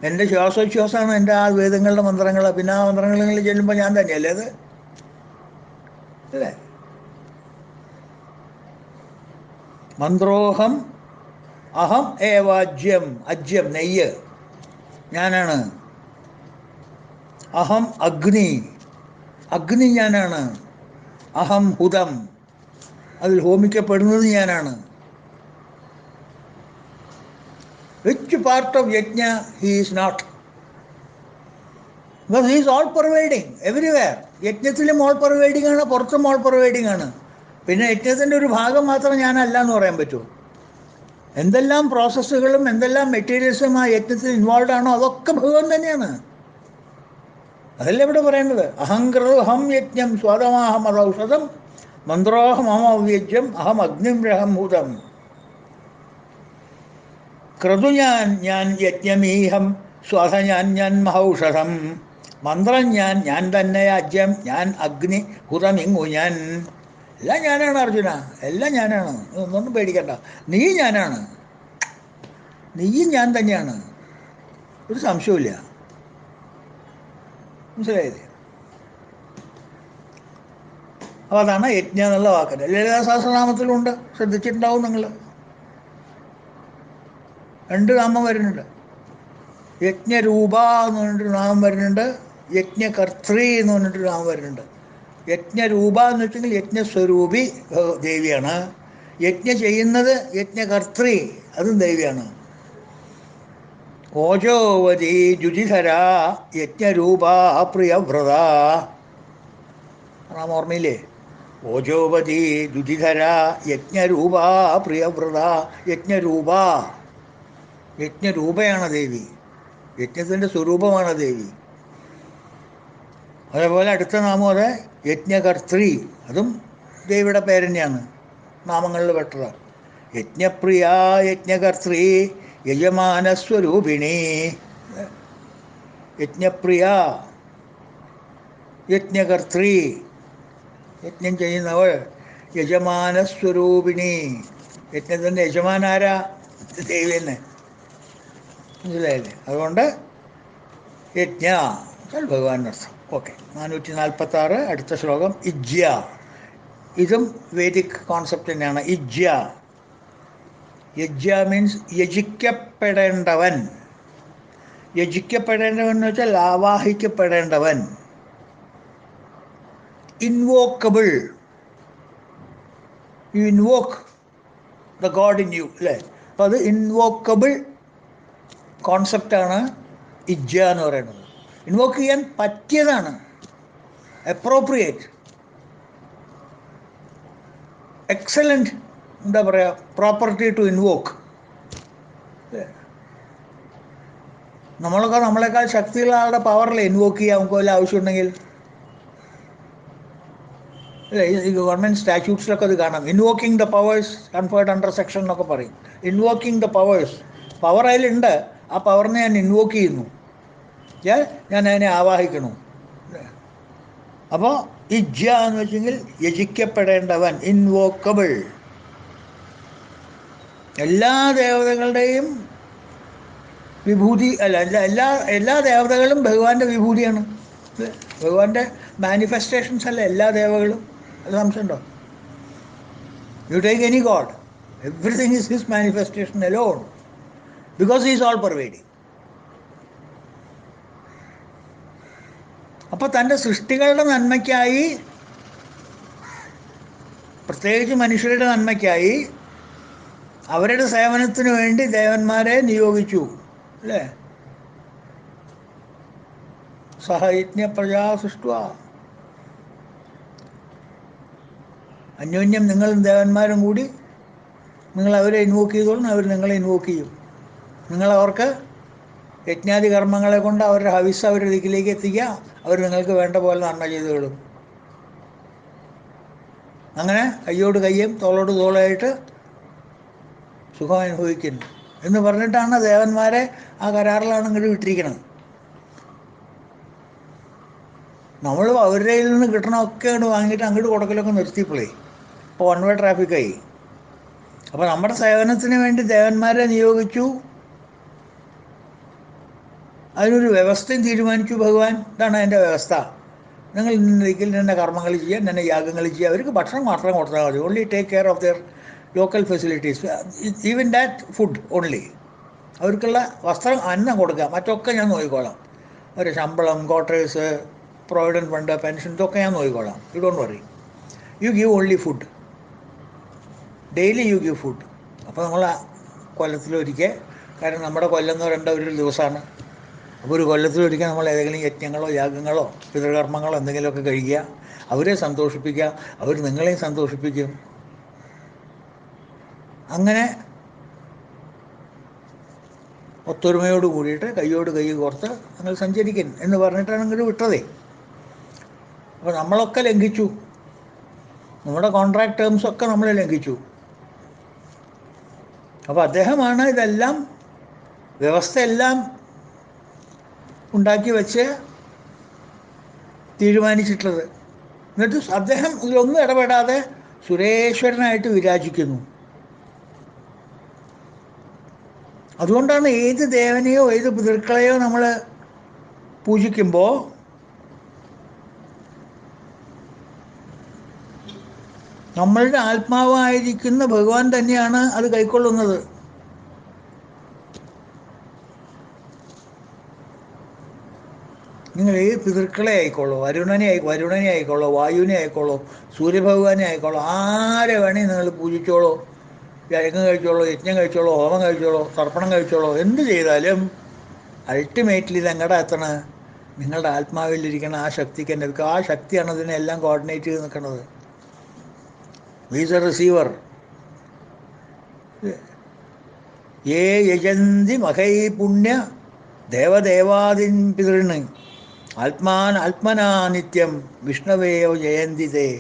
എൻ്റെ ശ്വാസോച്ഛ്വാസമാണ് എൻ്റെ ആ വേദങ്ങളുടെ മന്ത്രങ്ങൾ. പിന്നെ ആ മന്ത്രങ്ങളിൽ ചെല്ലുമ്പോൾ ഞാൻ തന്നെയല്ലേ അത്? അല്ലേ? മന്ത്രോഹം അഹം ഏവാജ്യം, അജ്യം നെയ്യ് ഞാനാണ്. അഹം അഗ്നി, അഗ്നി ഞാനാണ്. അഹം ഹുതം, അതിൽ ഹോമിക്കപ്പെടുന്നത് ഞാനാണ്. Which part of yajna he is not? Because he is all pervading everywhere. യജ്ഞത്തിലും ഓൾ പെർവൈഡിങ് ആണ്, പുറത്തും ഓൾ പെർവൈഡിങ് ആണ്. പിന്നെ യജ്ഞത്തിൻ്റെ ഒരു ഭാഗം മാത്രം ഞാനല്ല എന്ന് പറയാൻ പറ്റുമോ? എന്തെല്ലാം പ്രോസസ്സുകളും എന്തെല്ലാം മെറ്റീരിയൽസും ആ യജ്ഞത്തിൽ ഇൻവോൾവ് ആണോ അതൊക്കെ ഭഗവാൻ തന്നെയാണ്. അതല്ലേ ഇവിടെ പറയേണ്ടത്. അഹംകൃതു അഹം യജ്ഞം സ്വാദമാഹം അതൗഷധം മന്ത്രോഹം അഹം അവ്യജ്യം അഹം അഗ്നിം രഹം ഭൂതം. ക്രതു ഞാൻ യജ്ഞമീഹം സ്വാധ ഞാൻ മഹൗഷധം, മന്ത്രം ഞാൻ തന്നെ, അജ്യം ഞാൻ, അഗ്നി ഹുതമിങ്ങു ഞാൻ. എല്ലാം ഞാനാണ് അർജുന, എല്ലാം ഞാനാണ്. ഒന്നും പേടിക്കണ്ട. നീ ഞാനാണ്, നീയും ഞാൻ തന്നെയാണ്, ഒരു സംശയമില്ല. മനസ്സിലായില്ലേ? അപ്പോൾ അതാണ് യജ്ഞ എന്നുള്ള വാക്കിന്. ലളിതാ സഹസ്രനാമത്തിലുണ്ട്, ശ്രദ്ധിച്ചിട്ടുണ്ടാവും നിങ്ങൾ. 2 നാമം വരുന്നുണ്ട്. യജ്ഞരൂപ എന്ന് പറഞ്ഞിട്ടൊരു നാമം വരുന്നുണ്ട്, യജ്ഞകർത്തൃ എന്ന് പറഞ്ഞിട്ടൊരു നാമം വരുന്നുണ്ട്. യജ്ഞരൂപ എന്ന് വെച്ചെങ്കിൽ യജ്ഞസ്വരൂപി ദേവിയാണ്. യജ്ഞ ചെയ്യുന്നത് യജ്ഞകർത്തൃ, അതും ദേവിയാണ്. ഓജോവതി ജുജിധര യജ്ഞരൂപ പ്രിയവ്രത. നാം ഓർമ്മയില്ലേ? ഓജോവതി ജുജിധര യജ്ഞരൂപ പ്രിയവ്രത. യജ്ഞരൂപ, യജ്ഞരൂപയാണ് ദേവി, യജ്ഞത്തിൻ്റെ സ്വരൂപമാണ് ദേവി. അതേപോലെ അടുത്ത നാമം അതെ യജ്ഞകർത്തൃ, അതും ദേവിയുടെ പേര് തന്നെയാണ്, നാമങ്ങളിൽ പെട്ടത്. യജ്ഞപ്രിയ യജ്ഞകർത്തൃ യജമാനസ്വരൂപിണി. യജ്ഞപ്രിയ യജ്ഞകർത്തൃ, യജ്ഞം ചെയ്യുന്നവൾ, യജമാനസ്വരൂപിണി. യജ്ഞത്തിൻ്റെ യജമാനാരാ? ദേവി തന്നെ, മനസ്സിലായില്ലേ? അതുകൊണ്ട് യജ്ഞ ഭഗവാന്റെ അർത്ഥം. ഓക്കെ, 446 അടുത്ത ശ്ലോകം. ഇജ്യ, ഇതും വേദിക് കോൺസെപ്റ്റ് തന്നെയാണ്. ഇജ്യ, യജ്ഞ മീൻസ് യജിക്കപ്പെടേണ്ടവൻ. യജിക്കപ്പെടേണ്ടവൻ എന്ന് വെച്ചാൽ ആവാഹിക്കപ്പെടേണ്ടവൻ. Invocable, you invoke the God in you, അല്ലേ? അപ്പം അത് ഇൻവോക്കബിൾ കോൺസെപ്റ്റാണ് ഇജ്ജ എന്ന് പറയുന്നത്. ഇൻവോക്ക് ചെയ്യാൻ പറ്റിയതാണ്, അപ്രോപ്രിയേറ്റ്, എക്സലൻറ്റ്, എന്താ പറയുക, പ്രോപ്പർട്ടി ടു ഇൻവോക്ക്. നമ്മളൊക്കെ നമ്മളെക്കാൾ ശക്തിയുള്ള ആളുടെ പവറല്ലേ ഇൻവോക്ക് ചെയ്യാൻ നമുക്ക് വല്ല ആവശ്യമുണ്ടെങ്കിൽ, അല്ലേ? ഈ ഗവൺമെൻറ് സ്റ്റാറ്റ്യൂട്ട്സിലൊക്കെ അത് കാണാം. Invoking the powers conferred under section എന്നൊക്കെ പറയും. ഇൻവോക്കിംഗ് ദ പവേഴ്സ്, പവർ അതിലുണ്ട്, ആ പവറിനെ ഞാൻ ഇൻവോക്ക് ചെയ്യുന്നു, ഞാൻ അതിനെ ആവാഹിക്കണു. അപ്പോൾ ഇജ്ജ എന്ന് വെച്ചെങ്കിൽ യജിക്കപ്പെടേണ്ടവൻ, ഇൻവോക്കബിൾ. എല്ലാ ദേവതകളുടെയും വിഭൂതി അല്ല, എല്ലാ ദേവതകളും ഭഗവാന്റെ വിഭൂതിയാണ്, ഭഗവാന്റെ മാനിഫെസ്റ്റേഷൻസ് അല്ല എല്ലാ ദേവതകളും. അത് സംശയമുണ്ടോ? You take any God, everything is his manifestation alone, because he is all pervading. അപ്പോൾ തൻ്റെ സൃഷ്ടികളുടെ നന്മയ്ക്കായി, പ്രത്യേകിച്ച് മനുഷ്യരുടെ നന്മയ്ക്കായി, അവരുടെ സേവനത്തിന് വേണ്ടി ദേവന്മാരെ നിയോഗിച്ചു, അല്ലേ? സഹയജ്ഞ പ്രജാ സൃഷ്ടുവ. അന്യോന്യം നിങ്ങളും ദേവന്മാരും കൂടി നിങ്ങൾ അവരെ ഇൻവോക്ക് ചെയ്തോളും, അവർ നിങ്ങളെ ഇൻവോക്ക് ചെയ്യും. നിങ്ങളവർക്ക് യജ്ഞാതി കർമ്മങ്ങളെ കൊണ്ട് അവരുടെ ഹവിസ് അവരുടെ ദിക്കിലേക്ക് എത്തിക്കുക, അവർ നിങ്ങൾക്ക് വേണ്ട പോലെ നന്മ ചെയ്തുകൊള്ളും. അങ്ങനെ കയ്യോട് കയ്യും തോളോട് തോളായിട്ട് സുഖം അനുഭവിക്കുന്നു എന്ന് പറഞ്ഞിട്ടാണ് ദേവന്മാരെ ആ കരാറിലാണ് ഇങ്ങോട്ട് വിട്ടിരിക്കുന്നത്. നമ്മൾ അവരുടെ കയ്യിൽ നിന്ന് കിട്ടണമൊക്കെ അങ്ങോട്ട് വാങ്ങിയിട്ട് അങ്ങോട്ട് കൊടുക്കലൊക്കെ നിർത്തിയപ്പോഴേ ഇപ്പോൾ വൺ വേ ട്രാഫിക്കായി. അപ്പോൾ നമ്മുടെ സേവനത്തിന് വേണ്ടി ദേവന്മാരെ നിയോഗിച്ചു, അതിനൊരു വ്യവസ്ഥയും തീരുമാനിച്ചു ഭഗവാൻ. ഇതാണ് അതിൻ്റെ വ്യവസ്ഥ. നിങ്ങൾ ഇന്നതിൽ തന്നെ കർമ്മങ്ങൾ ചെയ്യുക, തന്നെ യാഗങ്ങൾ ചെയ്യുക, അവർക്ക് ഭക്ഷണം മാത്രം കൊടുത്താൽ മതി. Only take care of their local facilities, even that food only. അവർക്കുള്ള വസ്ത്രം, അന്നം കൊടുക്കുക, മറ്റൊക്കെ ഞാൻ നോക്കിക്കോളാം. ഒരു ശമ്പളം, ക്വാർട്ടേഴ്സ്, പ്രൊവിഡൻറ്റ് ഫണ്ട്, പെൻഷൻ, ഇതൊക്കെ ഞാൻ നോക്കിക്കോളാം. You don't worry, you give only food, daily you give food. അപ്പോൾ നമ്മൾ കൊല്ലത്തിലൊരിക്കൽ, കാരണം നമ്മുടെ കൊല്ലം എന്ന് പറയേണ്ട ഒരു ദിവസമാണ്. അപ്പോൾ ഒരു കൊല്ലത്തിലൊരിക്കൽ നമ്മൾ ഏതെങ്കിലും യജ്ഞങ്ങളോ യാഗങ്ങളോ പിതൃകർമ്മങ്ങളോ എന്തെങ്കിലുമൊക്കെ കഴിക്കുക, അവരെ സന്തോഷിപ്പിക്കുക, അവർ നിങ്ങളെയും സന്തോഷിപ്പിക്കും. അങ്ങനെ ഒത്തൊരുമയോട് കൂടിയിട്ട് കയ്യോട് കൈ കോർത്ത് നിങ്ങൾ സഞ്ചരിക്കും എന്ന് പറഞ്ഞിട്ടാണ് ഇങ്ങോട്ട് വിട്ടതേ. അപ്പോൾ നമ്മളൊക്കെ ലംഘിച്ചു, നമ്മുടെ കോൺട്രാക്ട് ടേംസൊക്കെ നമ്മൾ ലംഘിച്ചു. അപ്പോൾ അദ്ദേഹമാണ് ഇതെല്ലാം, വ്യവസ്ഥയെല്ലാം ഉണ്ടാക്കി വെച്ച് തീരുമാനിച്ചിട്ടുള്ളത്. എന്നിട്ട് അദ്ദേഹം ഇതിലൊന്നും ഇടപെടാതെ സുരേശ്വരനായിട്ട് വിരാജിക്കുന്നു. അതുകൊണ്ടാണ് ഏത് ദേവനെയോ ഏത് പിതൃക്കളെയോ നമ്മൾ പൂജിക്കുമ്പോൾ നമ്മളുടെ ആത്മാവായിരിക്കുന്ന ഭഗവാൻ തന്നെയാണ് അത് കൈക്കൊള്ളുന്നത്. നിങ്ങൾ ഏത് പിതൃക്കളെ ആയിക്കോളൂ, വരുണനെ ആയിക്കോളൂ, വായുവിനെ ആയിക്കോളൂ, സൂര്യഭഗവാനെ ആയിക്കോളൂ, ആരെ വേണേ നിങ്ങൾ പൂജിച്ചോളൂ, യജ്ഞം കഴിച്ചോളൂ, യജ്ഞം കഴിച്ചോളൂ, ഹോമം കഴിച്ചോളൂ, തർപ്പണം കഴിച്ചോളൂ, എന്ത് ചെയ്താലും അൾട്ടിമേറ്റ്ലി ഇത് എങ്ങടെ എത്തണ? നിങ്ങളുടെ ആത്മാവിലിരിക്കുന്ന ആ ശക്തിക്ക് തന്നെ എടുക്കുക. ആ ശക്തിയാണ് ഇതിനെല്ലാം കോർഡിനേറ്റ് ചെയ്ത് നിൽക്കുന്നത്. Is A receiver. ഏ യജന്തി മഹൈ പുണ്യ ദേവദേവാദിൻ പിതൃണ് ആത്മനാ നിത്യം വിഷ്ണവേയോ ജയന്തിതേ.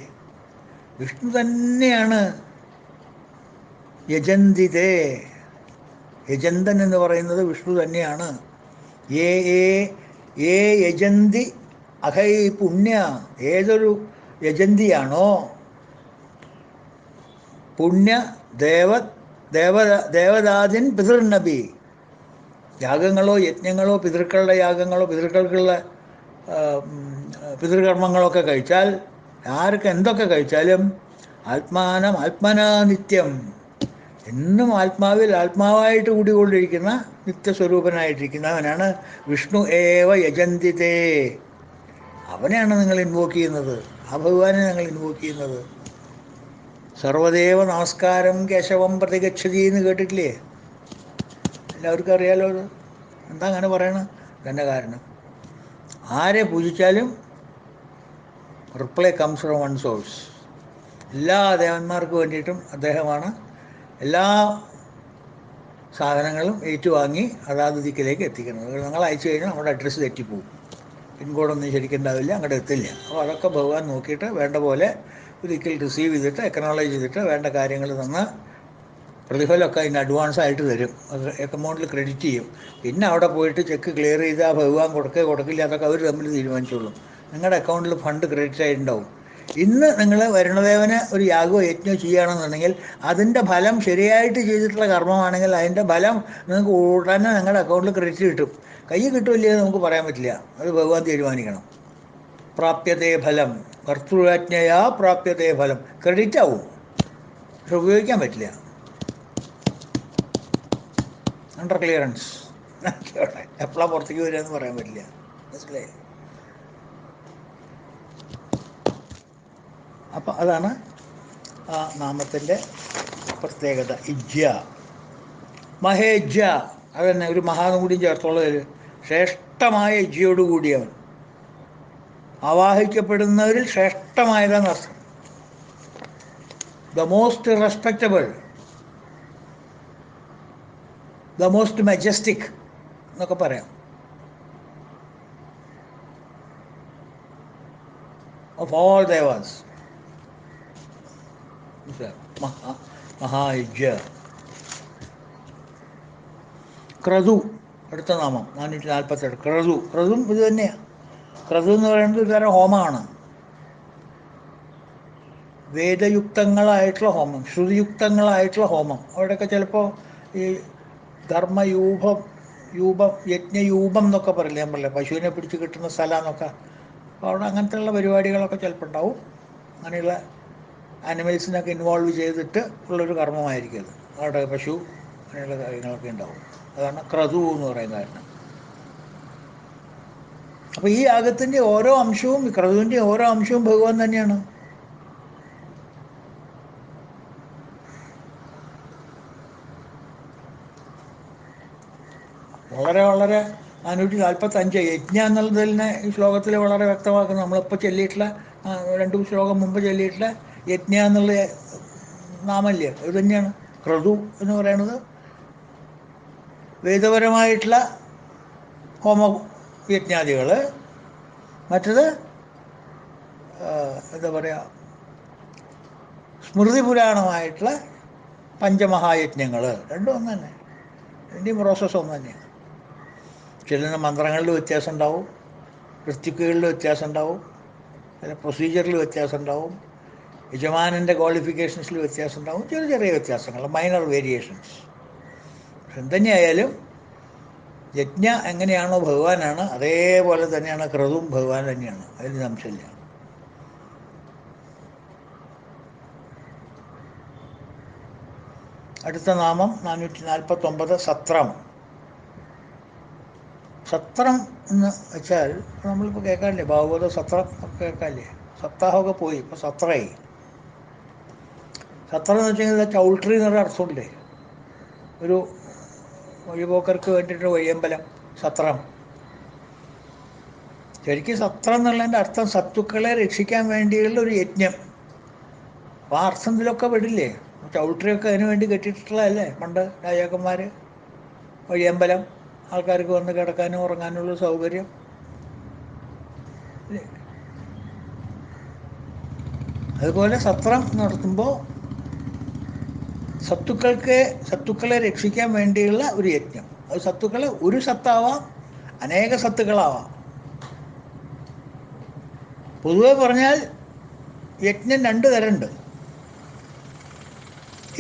വിഷ്ണു തന്നെയാണ് യജന്തിതേ. യജന്തൻ എന്ന് പറയുന്നത് വിഷ്ണു തന്നെയാണ്. ഏ ഏ ഏ യജന്തി അഹൈ പുണ്യ, ഏതൊരു യജന്തിയാണോ പുണ്യ ദേവ ദേവദാദിൻ പിതൃനബി, യാഗങ്ങളോ യജ്ഞങ്ങളോ പിതൃക്കളുടെ യാഗങ്ങളോ പിതൃക്കൾക്കുള്ള പിതൃകർമ്മങ്ങളൊക്കെ കഴിച്ചാൽ, ആർക്ക് എന്തൊക്കെ കഴിച്ചാലും ആത്മനാ നിത്യം, എന്നും ആത്മാവിൽ ആത്മാവായിട്ട് കൂടിക്കൊണ്ടിരിക്കുന്ന നിത്യസ്വരൂപനായിട്ടിരിക്കുന്നവനാണ് വിഷ്ണു ഏവ യജന്തിതേ. അവനെയാണ് നിങ്ങൾ ഇൻവോക്ക് ചെയ്യുന്നത്, ആ ഭഗവാനെ നിങ്ങൾ ഇൻവോക്ക് ചെയ്യുന്നത്. സർവദേവ നമസ്കാരം കേശവം പ്രതിഗച്ഛതി എന്ന് കേട്ടിട്ടില്ലേ? എല്ലാവർക്കും അറിയാലോ അത്. എന്താ അങ്ങനെ പറയണത്? തന്നെ കാരണം ആരെ പൂജിച്ചാലും reply comes from one source. എല്ലാ ദേവന്മാർക്ക് വേണ്ടിയിട്ടും അദ്ദേഹമാണ് എല്ലാ സാധനങ്ങളും ഏറ്റുവാങ്ങി അതാത് ദിക്കിലേക്ക് എത്തിക്കുന്നത്. നിങ്ങൾ അയച്ചു കഴിഞ്ഞാൽ നമ്മുടെ അഡ്രസ്സ് തെറ്റിപ്പോവും, പിൻകോഡൊന്നും ശരിക്കും ഉണ്ടാവില്ല, അങ്ങോട്ട് എത്തില്ല. അപ്പോൾ അതൊക്കെ ഭഗവാൻ നോക്കിയിട്ട് വേണ്ട പോലെ ഒരിക്കൽ റിസീവ് ചെയ്തിട്ട് എക്കനോളജ് ചെയ്തിട്ട് വേണ്ട കാര്യങ്ങൾ തന്ന് പ്രതിഫലമൊക്കെ അതിന് അഡ്വാൻസ് ആയിട്ട് തരും. അത് അക്കൗണ്ടിൽ ക്രെഡിറ്റ് ചെയ്യും. പിന്നെ അവിടെ പോയിട്ട് ചെക്ക് ക്ലിയർ ചെയ്ത് ആ ഭഗവാൻ കൊടുക്കില്ല, അതൊക്കെ അവർ തമ്മിൽ തീരുമാനിച്ചോളും. നിങ്ങളുടെ അക്കൗണ്ടിൽ ഫണ്ട് ക്രെഡിറ്റ് ആയിട്ടുണ്ടാവും. ഇന്ന് നിങ്ങൾ വരുണദേവന് ഒരു യാഗമോ യജ്ഞമോ ചെയ്യുകയാണെന്നുണ്ടെങ്കിൽ അതിൻ്റെ ഫലം ശരിയായിട്ട് ചെയ്തിട്ടുള്ള കർമ്മമാണെങ്കിൽ അതിൻ്റെ ഫലം നിങ്ങൾക്ക് ഉടനെ നിങ്ങളുടെ അക്കൗണ്ടിൽ ക്രെഡിറ്റ് കിട്ടും. കൈ കിട്ടുമില്ലേ നമുക്ക് പറയാൻ പറ്റില്ല, അത് ഭഗവാൻ തീരുമാനിക്കണം. പ്രാപ്യതേ ഫലം, കർത്തൃജ്ഞയാ പ്രാപ്യതേ ഫലം, ക്രെഡിറ്റ് ആവും, പക്ഷെ ഉപയോഗിക്കാൻ പറ്റില്ല. Under clearance. എപ്പോഴാണ് പുറത്തേക്ക് വരിക എന്ന് പറയാൻ പറ്റില്ല. മനസ്സിലായി? അപ്പം അതാണ് ആ നാമത്തിൻ്റെ പ്രത്യേകത. ഇജ്യ മഹേജ്യ, അതന്നെ ഒരു മഹാന്നും കൂടിയും ചേർത്തുള്ളത്. ശ്രേഷ്ഠമായ ഇജ്യയോടുകൂടിയവൻ, ആവാഹിക്കപ്പെടുന്നവരിൽ ശ്രേഷ്ഠമായതെന്ന് അർത്ഥം. The most respectable, the most majestic എന്നൊക്കെ പറയാം. ഓഫ് ഓൾ ദേവാസ്, മഹായജ്ഞ. ക്രതു അടുത്ത നാമം 447. ക്രതും ഇത് തന്നെയാണ്. ക്രതു എന്ന് പറയുന്നത് ഒരു തരം ഹോമമാണ്. വേദയുക്തങ്ങളായിട്ടുള്ള ഹോമം, ശ്രുതിയുക്തങ്ങളായിട്ടുള്ള ഹോമം. അവിടെയൊക്കെ ചിലപ്പോൾ ഈ ധർമ്മയൂപം യജ്ഞയൂപം എന്നൊക്കെ പറയില്ലേ, നമ്മളല്ലേ പശുവിനെ പിടിച്ച് കിട്ടുന്ന സ്ഥലം എന്നൊക്കെ. അപ്പോൾ അവിടെ അങ്ങനത്തെയുള്ള പരിപാടികളൊക്കെ ചിലപ്പോൾ ഉണ്ടാവും. അങ്ങനെയുള്ള ആനിമൽസിനൊക്കെ ഇൻവോൾവ് ചെയ്തിട്ട് ഉള്ളൊരു കർമ്മമായിരിക്കും അത്. അവിടെ പശു അങ്ങനെയുള്ള കാര്യങ്ങളൊക്കെ ഉണ്ടാവും. അതാണ് ക്രതു എന്ന് പറയുന്ന കാരണം. അപ്പോൾ ഈ യാഗത്തിൻ്റെ ഓരോ അംശവും, ക്രതുവിൻ്റെ ഓരോ അംശവും ഭഗവാൻ തന്നെയാണ്. വളരെ വളരെ 445 യജ്ഞ എന്നുള്ളതിനെ ഈ ശ്ലോകത്തിൽ വളരെ വ്യക്തമാക്കുന്നു. നമ്മളിപ്പോൾ ചൊല്ലിയിട്ടുള്ള 2 ശ്ലോകം മുമ്പ് ചൊല്ലിയിട്ടുള്ള യജ്ഞ എന്നുള്ള നാമല്ലേ ഇത് തന്നെയാണ്. ക്രതു എന്ന് പറയുന്നത് വേദപരമായിട്ടുള്ള ഹോമ യജ്ഞാദികൾ, മറ്റത് എന്താ പറയുക, സ്മൃതി പുരാണമായിട്ടുള്ള പഞ്ചമഹായജ്ഞങ്ങൾ. രണ്ടും ഒന്ന് തന്നെ, രണ്ടും പ്രോസസ്സ് ഒന്ന് തന്നെയാണ്. ചെല്ലുന്ന മന്ത്രങ്ങളിൽ വ്യത്യാസം ഉണ്ടാവും, ഋത്വിക്കുകളിൽ വ്യത്യാസം ഉണ്ടാവും, പ്രൊസീജിയറിൽ വ്യത്യാസം ഉണ്ടാവും, യജമാനൻ്റെ ക്വാളിഫിക്കേഷൻസിൽ വ്യത്യാസം ഉണ്ടാവും, ചെറിയ ചെറിയ വ്യത്യാസങ്ങൾ, മൈനർ വേരിയേഷൻസ്. പക്ഷെ എന്തുതന്നെയായാലും യജ്ഞ എങ്ങനെയാണോ ഭഗവാനാണ്, അതേപോലെ തന്നെയാണ് ക്രതും ഭഗവാൻ തന്നെയാണ്, അതിന് സംശയമില്ല. അടുത്ത നാമം 449 സത്രം. സത്രം എന്ന് വെച്ചാൽ നമ്മളിപ്പോൾ കേൾക്കാറില്ലേ, ഭാഗവത സത്രം ഒക്കെ കേൾക്കാറില്ലേ? സപ്താഹമൊക്കെ പോയി, ഇപ്പോൾ സത്രമായി. സത്രം എന്ന് വെച്ച് കഴിഞ്ഞാൽ ചൗൾട്രി എന്നൊരു അർത്ഥമില്ലേ, ഒരു വഴിപോക്കർക്ക് വേണ്ടിയിട്ട് വഴിയമ്പലം, സത്രം. ശരിക്കും സത്രം എന്നുള്ളതിൻ്റെ അർത്ഥം സത്തുക്കളെ രക്ഷിക്കാൻ വേണ്ടിയുള്ള ഒരു യജ്ഞം. അപ്പോൾ ആ അർത്ഥത്തിലൊക്കെ പെടില്ലേ? ചൗൾട്രിയൊക്കെ അതിനു വേണ്ടി കെട്ടിയിട്ടുള്ളതല്ലേ പണ്ട് രാജാക്കന്മാർ. വഴിയമ്പലം, ആൾക്കാർക്ക് വന്ന് കിടക്കാനും ഉറങ്ങാനുള്ള സൗകര്യം. അതുപോലെ സത്രം നടത്തുമ്പോൾ സത്തുക്കളെ രക്ഷിക്കാൻ വേണ്ടിയുള്ള ഒരു യജ്ഞം. അത് സത്തുക്കൾ ഒരു സത്താവാം, അനേക സത്തുക്കളാവാം. പൊതുവെ പറഞ്ഞാൽ യജ്ഞം 2 തരമുണ്ട്.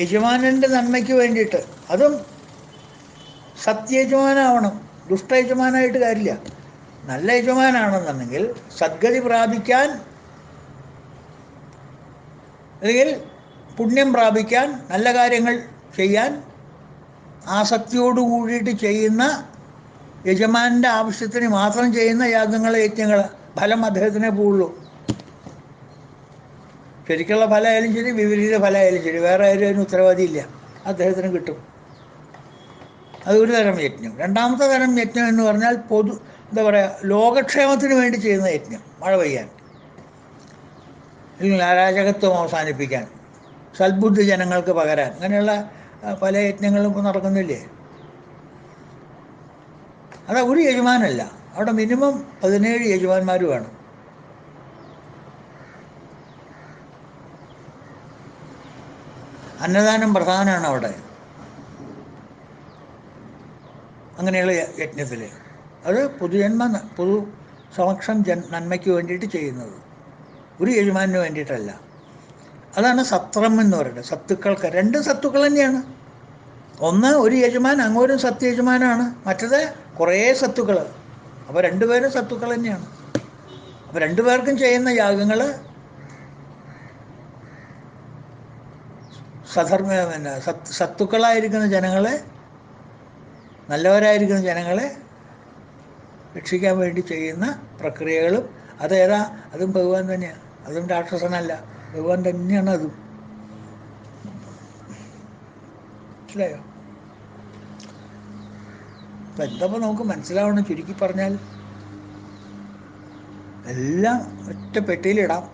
യജമാനൻ്റെ നന്മയ്ക്ക് വേണ്ടിയിട്ട്, അതും സത്യയജമാനാവണം, ദുഷ്ടയജമാനായിട്ട് കാര്യമില്ല. നല്ല യജമാനാണെന്നുണ്ടെങ്കിൽ സദ്ഗതി പ്രാപിക്കാൻ, അല്ലെങ്കിൽ പുണ്യം പ്രാപിക്കാൻ, നല്ല കാര്യങ്ങൾ ചെയ്യാൻ ആസക്തിയോട് കൂടിയിട്ട് ചെയ്യുന്ന, യജമാനൻ്റെ ആവശ്യത്തിന് മാത്രം ചെയ്യുന്ന യാഗങ്ങൾ, യജ്ഞങ്ങൾ, ഫലം അദ്ദേഹത്തിനെ പോവുള്ളൂ. ശരിക്കുള്ള ഫലമായാലും ശരി, വിപരീത ഫലമായാലും ശരി, വേറെ ആരും അതിന് ഉത്തരവാദിയില്ല, അദ്ദേഹത്തിന് കിട്ടും. അതൊരു തരം യജ്ഞം. രണ്ടാമത്തെ തരം യജ്ഞം എന്ന് പറഞ്ഞാൽ എന്താ പറയുക, ലോകക്ഷേമത്തിന് വേണ്ടി ചെയ്യുന്ന യജ്ഞം. മഴ പെയ്യാൻ, അല്ലെങ്കിൽ അരാജകത്വം അവസാനിപ്പിക്കാൻ, സൽബുദ്ധി ജനങ്ങൾക്ക് പകരാൻ, അങ്ങനെയുള്ള പല യജ്ഞങ്ങളും ഇപ്പോൾ നടക്കുന്നില്ലേ? അത് ഒരു യജമാനല്ല, അവിടെ മിനിമം 17 യജമാന്മാർ വേണം. അന്നദാനം പ്രധാനമാണ് അവിടെ, അങ്ങനെയുള്ള യജ്ഞത്തിൽ. അത് പൊതു സമക്ഷം നന്മയ്ക്ക് വേണ്ടിയിട്ട് ചെയ്യുന്നത്, ഒരു യജമാനു വേണ്ടിയിട്ടല്ല. അതാണ് സത്രം എന്ന് പറയുന്നത്. സത്തുക്കൾക്ക് 2 സത്തുക്കൾ തന്നെയാണ്. ഒന്ന് ഒരു യജമാൻ, അങ്ങോട്ടും സത്യയജമാനാണ്. മറ്റത് കുറേ സത്തുക്കൾ. അപ്പോൾ 2 പേരും സത്തുക്കൾ തന്നെയാണ്. അപ്പോൾ 2 പേർക്കും ചെയ്യുന്ന യാഗങ്ങൾ സത്തുക്കളായിരിക്കുന്ന ജനങ്ങളെ, നല്ലവരായിരിക്കുന്ന ജനങ്ങളെ രക്ഷിക്കാൻ വേണ്ടി ചെയ്യുന്ന പ്രക്രിയകളും. അതേതാ? അതും ഭഗവാൻ തന്നെയാണ്. അതും രാക്ഷസനല്ല, ഭഗവാൻ തന്നെയാണ് അതും. മനസ്സിലായോ? അപ്പം എന്തപ്പോൾ നമുക്ക് മനസ്സിലാവണം? ചുരുക്കി പറഞ്ഞാൽ എല്ലാം ഒറ്റ പെട്ടിയിലിടാം.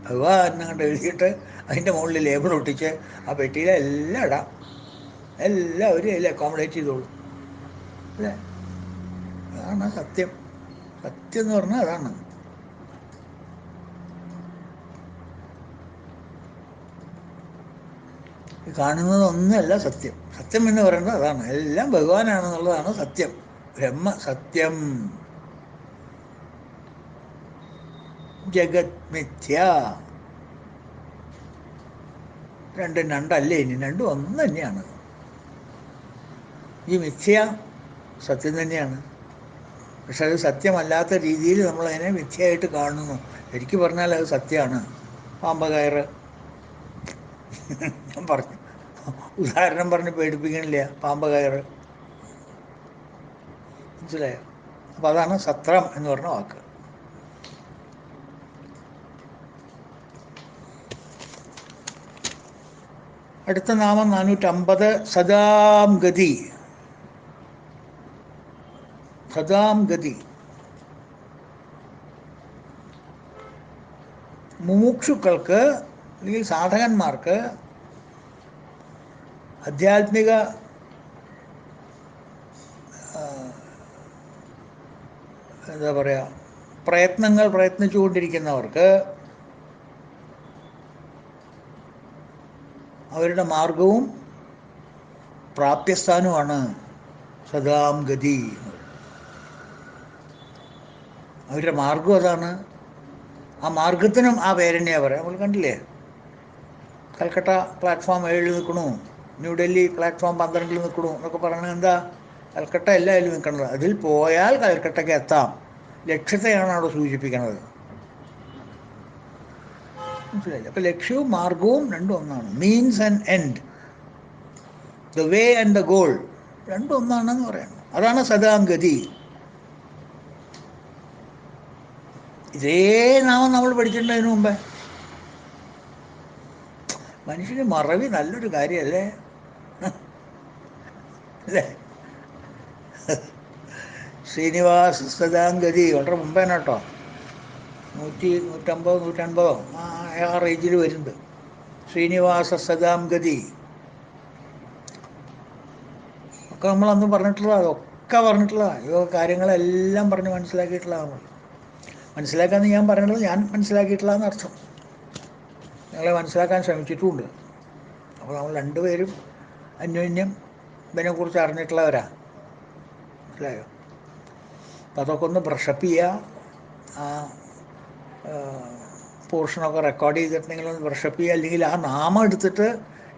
ഭഗവാൻ എന്നങ്ങോട്ട് എഴുതിയിട്ട് അതിൻ്റെ മുകളിൽ ലേബിൾ ഒട്ടിച്ച് ആ പെട്ടിയിലെല്ലാം ഇടാം. എല്ലാവരും അതിൽ അക്കോമഡേറ്റ് ചെയ്തോളൂ, അല്ലേ? അതാണ് സത്യം. സത്യം എന്ന് പറഞ്ഞാൽ അതാണ്. കാണുന്നതൊന്നുമല്ല സത്യം. സത്യം എന്ന് പറയുന്നത് അതാണ്. എല്ലാം ഭഗവാനാണെന്നുള്ളതാണ് സത്യം. ബ്രഹ്മ സത്യം, ജഗത് മിഥ്യ. രണ്ടും രണ്ടല്ലേ, ഇനി രണ്ടും ഒന്ന് തന്നെയാണ്. ഈ മിഥ്യ സത്യം തന്നെയാണ്. പക്ഷെ അത് സത്യമല്ലാത്ത രീതിയിൽ നമ്മളതിനെ മിഥ്യയായിട്ട് കാണുന്നു. ശരിക്കും പറഞ്ഞാൽ അത് സത്യമാണ്. പാമ്പ് കയറ് ഞാൻ പറഞ്ഞു, ഉദാഹരണം പറഞ്ഞ് പേടിപ്പിക്കണില്ല. പാമ്പ് കയറ്, മനസ്സിലായോ? അപ്പം അതാണ് സത്രം എന്ന് പറഞ്ഞ വാക്ക്. അടുത്ത നാമം 450 സദാം ഗതി. സദാം ഗതി മുമുക്ഷുക്കൾക്ക്, അല്ലെങ്കിൽ സാധകന്മാർക്ക് ആധ്യാത്മിക എന്താ പറയുക, പ്രയത്നിച്ചുകൊണ്ടിരിക്കുന്നവർക്ക് അവരുടെ മാർഗവും പ്രാപ്യസ്ഥാനവുമാണ് സദാം ഗതി. അവരുടെ മാർഗം അതാണ്. ആ മാർഗത്തിനും ആ പേരെന്നെയാണ് പറയാം. നമ്മൾ കണ്ടില്ലേ, കൽക്കട്ട പ്ലാറ്റ്ഫോം 7 നിൽക്കണു, ന്യൂഡൽഹി പ്ലാറ്റ്ഫോം 12 നിൽക്കണു എന്നൊക്കെ പറയുന്നത് എന്താ? കൽക്കട്ട അല്ല അതിൽ നിൽക്കുന്നത്. അതിൽ പോയാൽ കൽക്കട്ടയ്ക്ക് എത്താം. ലക്ഷ്യത്തെയാണ് അവിടെ സൂചിപ്പിക്കുന്നത്. മനസ്സിലായില്ല? അപ്പം ലക്ഷ്യവും മാർഗവും രണ്ടും ഒന്നാണ്. Means and end. The way and the goal രണ്ടും ഒന്നാണെന്ന് പറയണം. അതാണ് സദാംഗതി. ഇതേ നാമം നമ്മൾ പഠിച്ചിട്ടുണ്ടതിന് മുമ്പേ. മനുഷ്യന് മറവി നല്ലൊരു കാര്യമല്ലേ അല്ലേ? ശ്രീനിവാസ സദാംഗതി വളരെ മുമ്പേന കേട്ടോ, 150 150 ആ റേഞ്ചിൽ വരുന്നുണ്ട്. ശ്രീനിവാസ സദാംഗതി ഒക്കെ നമ്മളന്ന് പറഞ്ഞിട്ടുള്ളതാണ്, ഒക്കെ പറഞ്ഞിട്ടുള്ളതാണ്. ഈ കാര്യങ്ങളെല്ലാം പറഞ്ഞ് മനസ്സിലാക്കിയിട്ടുള്ളതാണ് നമ്മൾ. മനസ്സിലാക്കാമെന്ന് ഞാൻ പറയണത് ഞാൻ മനസ്സിലാക്കിയിട്ടുള്ളതെന്ന് അർത്ഥം. ഞങ്ങളെ മനസ്സിലാക്കാൻ ശ്രമിച്ചിട്ടുമുണ്ട്. അപ്പോൾ നമ്മൾ രണ്ടുപേരും അന്യോന്യം ഇതിനെക്കുറിച്ച് അറിഞ്ഞിട്ടുള്ളവരാ. മനസ്സിലായോ? അപ്പം അതൊക്കെ ഒന്ന് ബ്രഷപ്പ് ചെയ്യുക. ആ പോർഷനൊക്കെ റെക്കോർഡ് ചെയ്തിട്ടുണ്ടെങ്കിൽ ഒന്ന് ബ്രഷപ്പ് ചെയ്യുക. അല്ലെങ്കിൽ ആ നാമം എടുത്തിട്ട്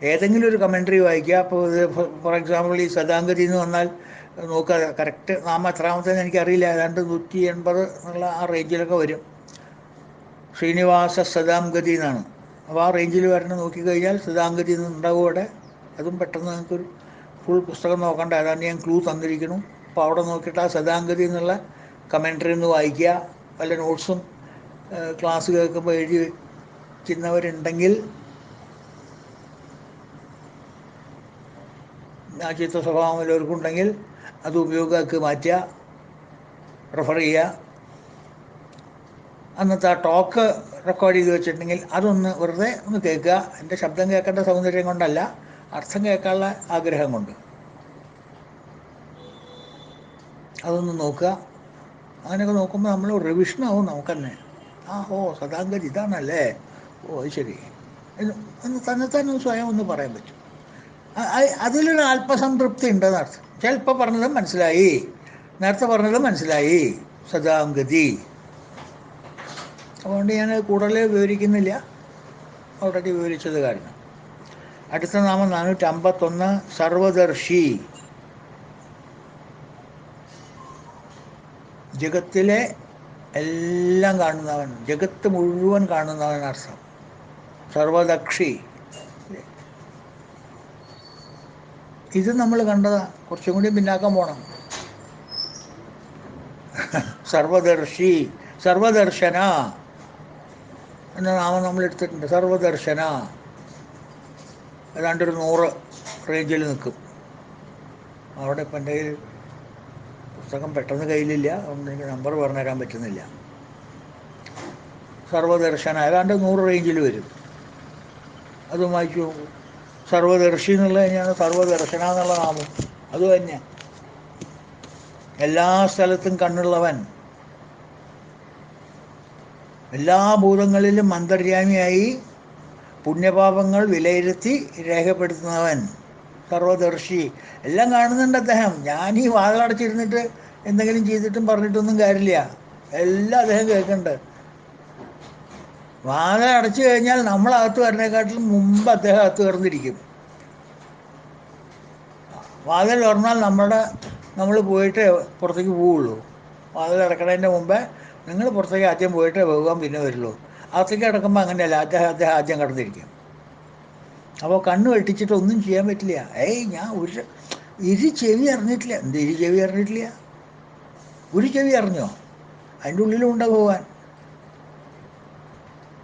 ഏതെങ്കിലും ഒരു കമൻട്രി വായിക്കുക. അപ്പോൾ ഇത് ഫോർ എക്സാമ്പിൾ ഈ സദാംഗതി എന്ന് വന്നാൽ നോക്കുക, കറക്റ്റ് നാമം എത്രാമത്തേന്ന് എനിക്കറിയില്ല, ഏതാണ്ട് 180 എന്നുള്ള ആ റേഞ്ചിലൊക്കെ വരും. ശ്രീനിവാസ സദാംഗതി എന്നാണ്. അപ്പോൾ ആ റേഞ്ചിൽ വരണം നോക്കിക്കഴിഞ്ഞാൽ സദാംഗതി എന്നുണ്ടാവും അവിടെ. അതും പെട്ടെന്ന് നിങ്ങൾക്കൊരു ഫുൾ പുസ്തകം നോക്കണ്ട, ഏതാണ്ട് ഞാൻ ക്ലൂ തന്നിരിക്കുന്നു. അപ്പോൾ അവിടെ നോക്കിയിട്ട് ആ സദാംഗതി എന്നുള്ള കമൻട്രി ഒന്ന് വായിക്കുക. വല്ല നോട്ട്സും ക്ലാസ് കേൾക്കുമ്പോൾ എഴുതി വയ്ക്കുന്നവരുണ്ടെങ്കിൽ ആ ചിത്ത സ്വഭാവം വല്ലവർക്കും ഉണ്ടെങ്കിൽ അത് ഉപയോഗമാക്കി മാറ്റുക, റെഫർ ചെയ്യുക. അന്നത്തെ ആ ടോക്ക് റെക്കോർഡ് ചെയ്ത് വെച്ചിട്ടുണ്ടെങ്കിൽ അതൊന്ന് വെറുതെ ഒന്ന് കേൾക്കുക. എൻ്റെ ശബ്ദം കേൾക്കേണ്ട സൗന്ദര്യം കൊണ്ടല്ല, അർത്ഥം കേൾക്കാനുള്ള ആഗ്രഹം കൊണ്ട് അതൊന്ന് നോക്കുക. അങ്ങനെയൊക്കെ നോക്കുമ്പോൾ നമ്മൾ റിവിഷനാവും നമുക്ക് തന്നെ. സദാംഗതി ഇതാണല്ലേ, അത് ശരി എന്ന് തന്നെ സ്വയം ഒന്ന് പറയാൻ പറ്റും. അതിലൊരു അല്പസംതൃപ്തി ഉണ്ടെന്ന് അർത്ഥം. ചിലപ്പോൾ പറഞ്ഞതും മനസ്സിലായി, നേരത്തെ പറഞ്ഞതും മനസ്സിലായി, സദാംഗതി. അതുകൊണ്ട് ഞാൻ കൂടുതൽ വിവരിക്കുന്നില്ല, ഓൾറെഡി വിവരിച്ചത് കാരണം. അടുത്ത നാമം 451 സർവദർശി. ജഗത്തിലെ എല്ലാം കാണുന്നവൻ, ജഗത്ത് മുഴുവൻ കാണുന്നവൻ അർത്ഥം. സർവദക്ഷി. ഇത് നമ്മൾ കണ്ടതാ, കുറച്ചും കൂടി പിന്നാക്കം പോകണം. സർവദർശി, സർവദർശന എന്ന നാമം നമ്മൾ എടുത്തിട്ടുണ്ട്. സർവദർശന ഏതാണ്ടൊരു 100 റേഞ്ചിൽ നിൽക്കും. അവിടെ ഇപ്പം എൻ്റെ കയ്യിൽ പുസ്തകം പെട്ടെന്ന് കയ്യിലില്ല, അതുകൊണ്ട് എനിക്ക് നമ്പർ പറഞ്ഞു തരാൻ പറ്റുന്നില്ല. സർവദർശന ഏതാണ്ട് 100 റേഞ്ചിൽ വരും. അതും വായിച്ചു നോക്കൂ. സർവദർശി എന്നുള്ളത് തന്നെയാണ് സർവദർശന എന്നുള്ള നാമം. അത് തന്നെ എല്ലാ സ്ഥലത്തും കണ്ണുള്ളവൻ, എല്ലാ ഭൂതങ്ങളിലും അന്തര്യാമിയായി പുണ്യപാപങ്ങൾ വിലയിരുത്തി രേഖപ്പെടുത്തുന്നവൻ, സർവദർശി. എല്ലാം കാണുന്നുണ്ട് അദ്ദേഹം. ഞാൻ ഈ വാതിലടച്ചിരുന്നിട്ട് എന്തെങ്കിലും ചെയ്തിട്ടും പറഞ്ഞിട്ടൊന്നും കാര്യമില്ല, എല്ലാം അദ്ദേഹം കേൾക്കുന്നുണ്ട്. വാതിൽ അടച്ചു കഴിഞ്ഞാൽ നമ്മളകത്ത് വരുന്നതിനെക്കാട്ടിലും മുമ്പ് അദ്ദേഹം അകത്ത് കയറുന്നിരിക്കും. വാതിൽ തുറന്നാൽ നമ്മൾ പോയിട്ട് പുറത്തേക്ക് പോവുള്ളൂ. വാതിൽ അടക്കണതിൻ്റെ മുമ്പേ നിങ്ങൾ പുറത്തേക്ക് ആദ്യം പോയിട്ട് പോകാൻ പിന്നെ വരുള്ളൂ. അകത്തേക്ക് കിടക്കുമ്പോൾ അങ്ങനെയല്ല, അദ്ദേഹം ആദ്യം കിടന്നിരിക്കും. അപ്പോൾ കണ്ണ് വെട്ടിച്ചിട്ട് ഒന്നും ചെയ്യാൻ പറ്റില്ല. ഞാൻ ഒരു ചെവി അറിഞ്ഞിട്ടില്ല. എന്ത് ഇരു ചെവി അറിഞ്ഞിട്ടില്ല? ഒരു ചെവി അറിഞ്ഞോ? അതിൻ്റെ ഉള്ളിലും ഉണ്ട ഭഗവാൻ.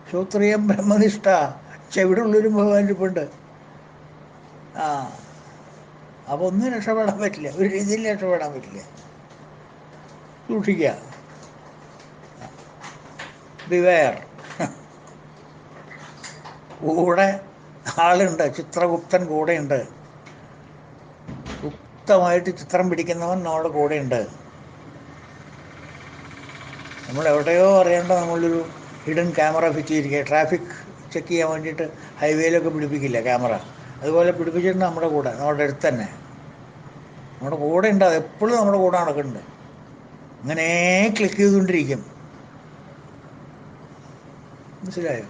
ശ്രോത്രിയം ബ്രഹ്മനിഷ്ഠ, ചെവിടെ ഉള്ളിലും ഭഗവാൻ ഇരിപ്പുണ്ട്. അപ്പോൾ ഒന്നും രക്ഷപ്പെടാൻ പറ്റില്ല, ഒരു രീതിയിൽ രക്ഷപ്പെടാൻ പറ്റില്ല. സൂക്ഷിക്കുക, ബിവെയർ. കൂടെ ആളുണ്ട്, ചിത്രഗുപ്തൻ കൂടെയുണ്ട്. ഗുപ്തമായിട്ട് ചിത്രം പിടിക്കുന്നവൻ നമ്മുടെ കൂടെയുണ്ട്. നമ്മൾ എവിടെയോ അറിയേണ്ട നമ്മളൊരു ഹിഡൻ ക്യാമറ ഫിറ്റ് ചെയ്തിരിക്കുക. ട്രാഫിക് ചെക്ക് ചെയ്യാൻ വേണ്ടിയിട്ട് ഹൈവേയിലൊക്കെ പിടിപ്പിക്കില്ല ക്യാമറ, അതുപോലെ പിടിപ്പിച്ചിട്ടുണ്ട് നമ്മുടെ കൂടെ, നമ്മുടെ അടുത്ത് തന്നെ നമ്മുടെ കൂടെ ഉണ്ട്. അത് എപ്പോഴും നമ്മുടെ കൂടെ നടക്കുന്നുണ്ട്. അങ്ങനെ ക്ലിക്ക് ചെയ്തുകൊണ്ടിരിക്കും. മനസ്സിലായോ?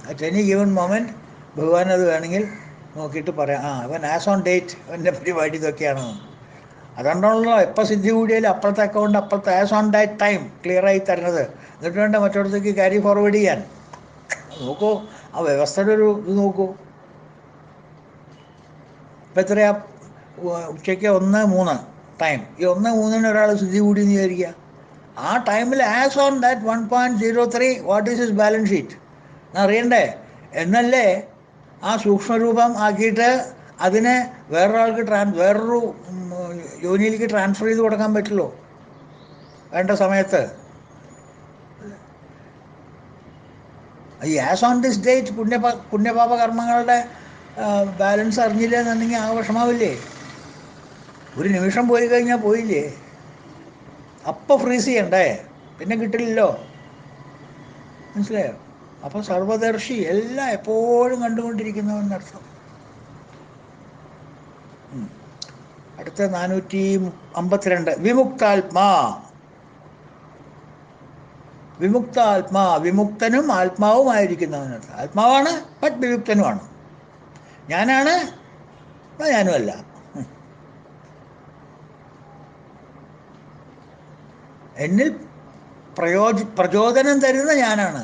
അറ്റ് എനി ഗിവൺ മൊമെൻറ്റ് ഭഗവാൻ അത് വേണമെങ്കിൽ നോക്കിയിട്ട് പറയാം, അവൻ ആസ് ഓൺ ഡേറ്റ് അവൻ്റെ പരിപാടി ഇതൊക്കെയാണെന്ന്. അതുകൊണ്ടാണല്ലോ എപ്പോൾ സിദ്ധി കൂടിയാലും അപ്പോഴത്തെ അക്കൗണ്ട് അപ്പോഴത്തെ ആസ് ഓൺ ഡേറ്റ് ടൈം ക്ലിയറായി തരുന്നത്. എന്നിട്ട് വേണ്ട മറ്റിടത്തേക്ക് ക്യാരി ഫോർവേഡ് ചെയ്യാൻ. നോക്കൂ, ആ വ്യവസ്ഥയുടെ ഒരു ഇത് നോക്കൂ. ഇപ്പം എത്രയാ? ഉച്ചയ്ക്ക് 1:03 ടൈം. ഈ 1:03 ഒരാൾ സ്ഥിതി കൂടി എന്ന് വിചാരിക്കുക. ആ ടൈമിൽ as on that 1.03 what is his balance sheet എന്നറിയണ്ടേ? എന്നല്ലേ ആ സൂക്ഷ്മരൂപം ആക്കിയിട്ട് അതിനെ വേറൊരാൾക്ക് വേറൊരു യോനിയിലേക്ക് ട്രാൻസ്ഫർ ചെയ്ത് കൊടുക്കാൻ പറ്റുള്ളൂ വേണ്ട സമയത്ത്. ഈ ആസ് ഓൺ ദിസ് ഡേറ്റ് പുണ്യപാപ കർമ്മങ്ങളുടെ ബാലൻസ് അറിഞ്ഞില്ല എന്നുണ്ടെങ്കിൽ ആ വിഷമാവില്ലേ? ഒരു നിമിഷം പോയി കഴിഞ്ഞാൽ പോയില്ലേ? അപ്പം ഫ്രീസ് ചെയ്യണ്ടേ? പിന്നെ കിട്ടില്ലല്ലോ. മനസ്സിലായോ? അപ്പം സർവദർശി എല്ലാം എപ്പോഴും കണ്ടുകൊണ്ടിരിക്കുന്നവെന്നർത്ഥം. അടുത്ത 452 വിമുക്താത്മാ. വിമുക്താത്മാ വിമുക്തനും ആത്മാവുമായിരിക്കുന്നവനർത്ഥം. ആത്മാവാണ്, ബട്ട് വിമുക്തനുമാണ്. ഞാനാണ്, ഞാനുമല്ല. എന്നിൽ പ്രചോദനം തരുന്ന ഞാനാണ്,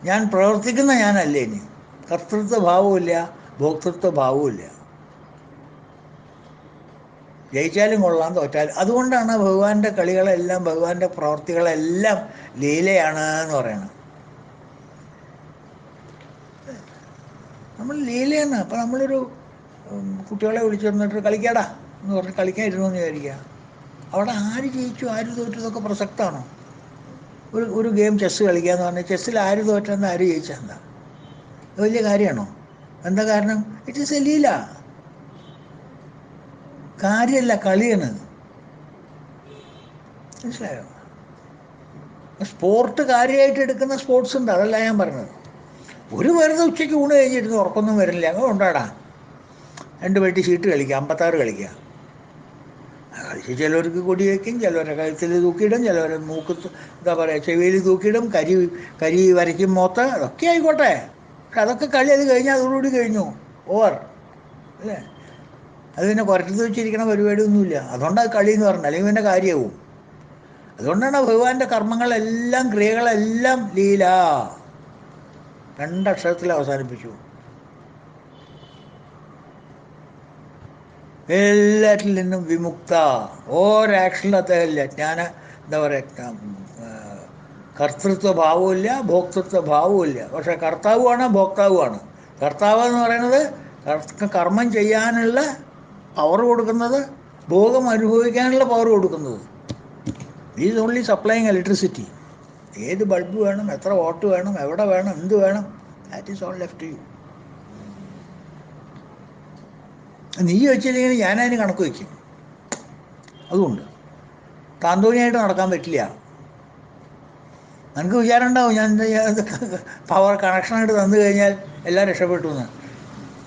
ഞാൻ പ്രവർത്തിക്കുന്ന ഞാനല്ലേ. ഇനി കർത്തൃത്വ ഭാവമില്ല, ഭോക്തൃത്വ ഭാവമില്ല. ജയിച്ചാലും കൊള്ളാം, തോറ്റാലും. അതുകൊണ്ടാണ് ഭഗവാന്റെ കളികളെല്ലാം, ഭഗവാന്റെ പ്രവർത്തികളെല്ലാം ലീലയാണ് എന്ന് പറയുന്നത്. നമ്മൾ ലീലയാണ്. അപ്പം നമ്മളൊരു കുട്ടികളെ വിളിച്ചു വന്നിട്ട് കളിക്കാടാ എന്ന് പറഞ്ഞ് കളിക്കാൻ ഇരുന്നു എന്ന് വിചാരിക്കുക. അവിടെ ആര് ജയിച്ചു ആര് തോറ്റു ഇതൊക്കെ പ്രസക്തമാണോ? ഒരു ഗെയിം ചെസ്സ് കളിക്കുക എന്ന് പറഞ്ഞാൽ ചെസ്സിൽ ആര് തോറ്റെന്ന് ആര് ജയിച്ചെന്താ വലിയ കാര്യമാണോ? എന്താ കാരണം? It is A Leela. കാര്യമല്ല, കളിയാണ്. മനസ്സിലായോ? സ്പോർട്ട് കാര്യമായിട്ട് എടുക്കുന്ന സ്പോർട്സ് ഉണ്ട്, അതല്ല ഞാൻ പറഞ്ഞത്. ഒരു വെറുതെ ഉച്ചയ്ക്ക് ഊണ് കഴിഞ്ഞിരുന്നു ഉറക്കൊന്നും വരില്ല, അങ്ങനെ ഉണ്ടാടാ 2 പെട്ടി ഷീട്ട് കളിക്കുക, 56 കളിക്കുക. കളിച്ച് ചിലവർക്ക് കൊടി വയ്ക്കും, ചിലവരെ കഴുത്തിൽ തൂക്കിയിടും, ചിലവരെ മൂക്കത്ത് എന്താ പറയുക ചെവിയിൽ തൂക്കിയിടും, കരി വരയ്ക്കും മുഖത്ത്. അതൊക്കെ ആയിക്കോട്ടെ, പക്ഷെ അതൊക്കെ കളി. അത് കഴിഞ്ഞാൽ അതോടുകൂടി കഴിഞ്ഞു, ഓവർ അല്ലേ? അത് പിന്നെ പുറത്ത് വെച്ചിരിക്കണ പരിപാടിയൊന്നുമില്ല. അതുകൊണ്ടാണ് കളി എന്ന് പറഞ്ഞത്, അല്ലെങ്കിൽ പിന്നെ കാര്യമാവും. അതുകൊണ്ടാണ് ഭഗവാന്റെ കർമ്മങ്ങളെല്ലാം ക്രിയകളെല്ലാം ലീല, 2 അക്ഷരത്തിൽ അവസാനിപ്പിച്ചു. എല്ലാറ്റിൽ നിന്നും വിമുക്ത. ഒരാക്ഷനിലും അദ്ദേഹമില്ല. എന്താ പറയുക, കർത്തൃത്വ ഭാവമില്ല, ഭോക്തൃത്വ ഭാവമില്ല. പക്ഷെ കർത്താവുമാണ്, ഭോക്താവുമാണ്. കർത്താവ് എന്ന് പറയുന്നത് കർമ്മം ചെയ്യാനുള്ള പവർ കൊടുക്കുന്നത്, ഭോഗം അനുഭവിക്കാനുള്ള പവർ കൊടുക്കുന്നത്. Is only supplying electricity. ഏത് ബൾബ് വേണം, എത്ര വോട്ട് വേണം, എവിടെ വേണം, എന്ത് വേണം, that is all left you. നീ വെച്ചില്ലെങ്കിൽ ഞാനതിന് കണക്ക് വയ്ക്കും. അതുകൊണ്ട് താന്തോന്നിയായിട്ട് നടക്കാൻ പറ്റില്ല. നമുക്ക് വിചാരം ഉണ്ടാവും ഞാൻ പവർ കണക്ഷനായിട്ട് തന്നു കഴിഞ്ഞാൽ എല്ലാം രക്ഷപ്പെട്ടു എന്ന്.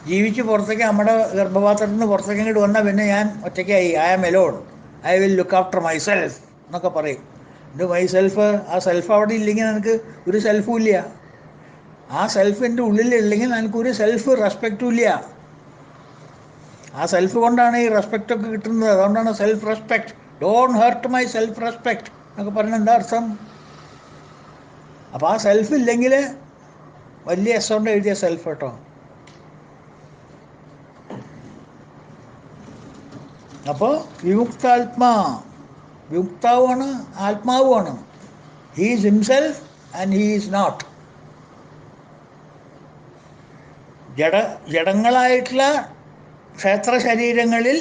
ജീവിച്ച് പുറത്തേക്ക് നമ്മുടെ ഗർഭപാത്രത്തിൽ നിന്ന് പുറത്തേക്ക് ഇങ്ങോട്ട് വന്നാൽ പിന്നെ ഞാൻ ഒറ്റയ്ക്കായി. I am alone, I will look after myself എന്നൊക്കെ പറയും. ഇത് മൈ സെൽഫ്, ആ സെൽഫ് അവിടെ ഇല്ലെങ്കിൽ എനിക്ക് ഒരു സെൽഫും ഇല്ല. ആ സെൽഫ് എൻ്റെ ഉള്ളിലില്ലെങ്കിൽ എനിക്കൊരു സെൽഫ് റെസ്പെക്റ്റും ഇല്ല. ആ സെൽഫ് കൊണ്ടാണ് ഈ റെസ്പെക്റ്റൊക്കെ കിട്ടുന്നത്. അതുകൊണ്ടാണ് self respect, don't hurt my self respect എന്നൊക്കെ പറഞ്ഞാൽ എന്താ അർത്ഥം? അപ്പോൾ ആ സെൽഫ് ഇല്ലെങ്കിൽ വലിയ എസ് കൊണ്ട് എഴുതിയ സെൽഫ് കേട്ടോ. അപ്പോൾ വിമുക്താത്മാ, വിമുക്താവുമാണ്, ആത്മാവുമാണ്. He is himself and he is not. ജഡങ്ങളായിട്ടുള്ള ക്ഷേത്ര ശരീരങ്ങളിൽ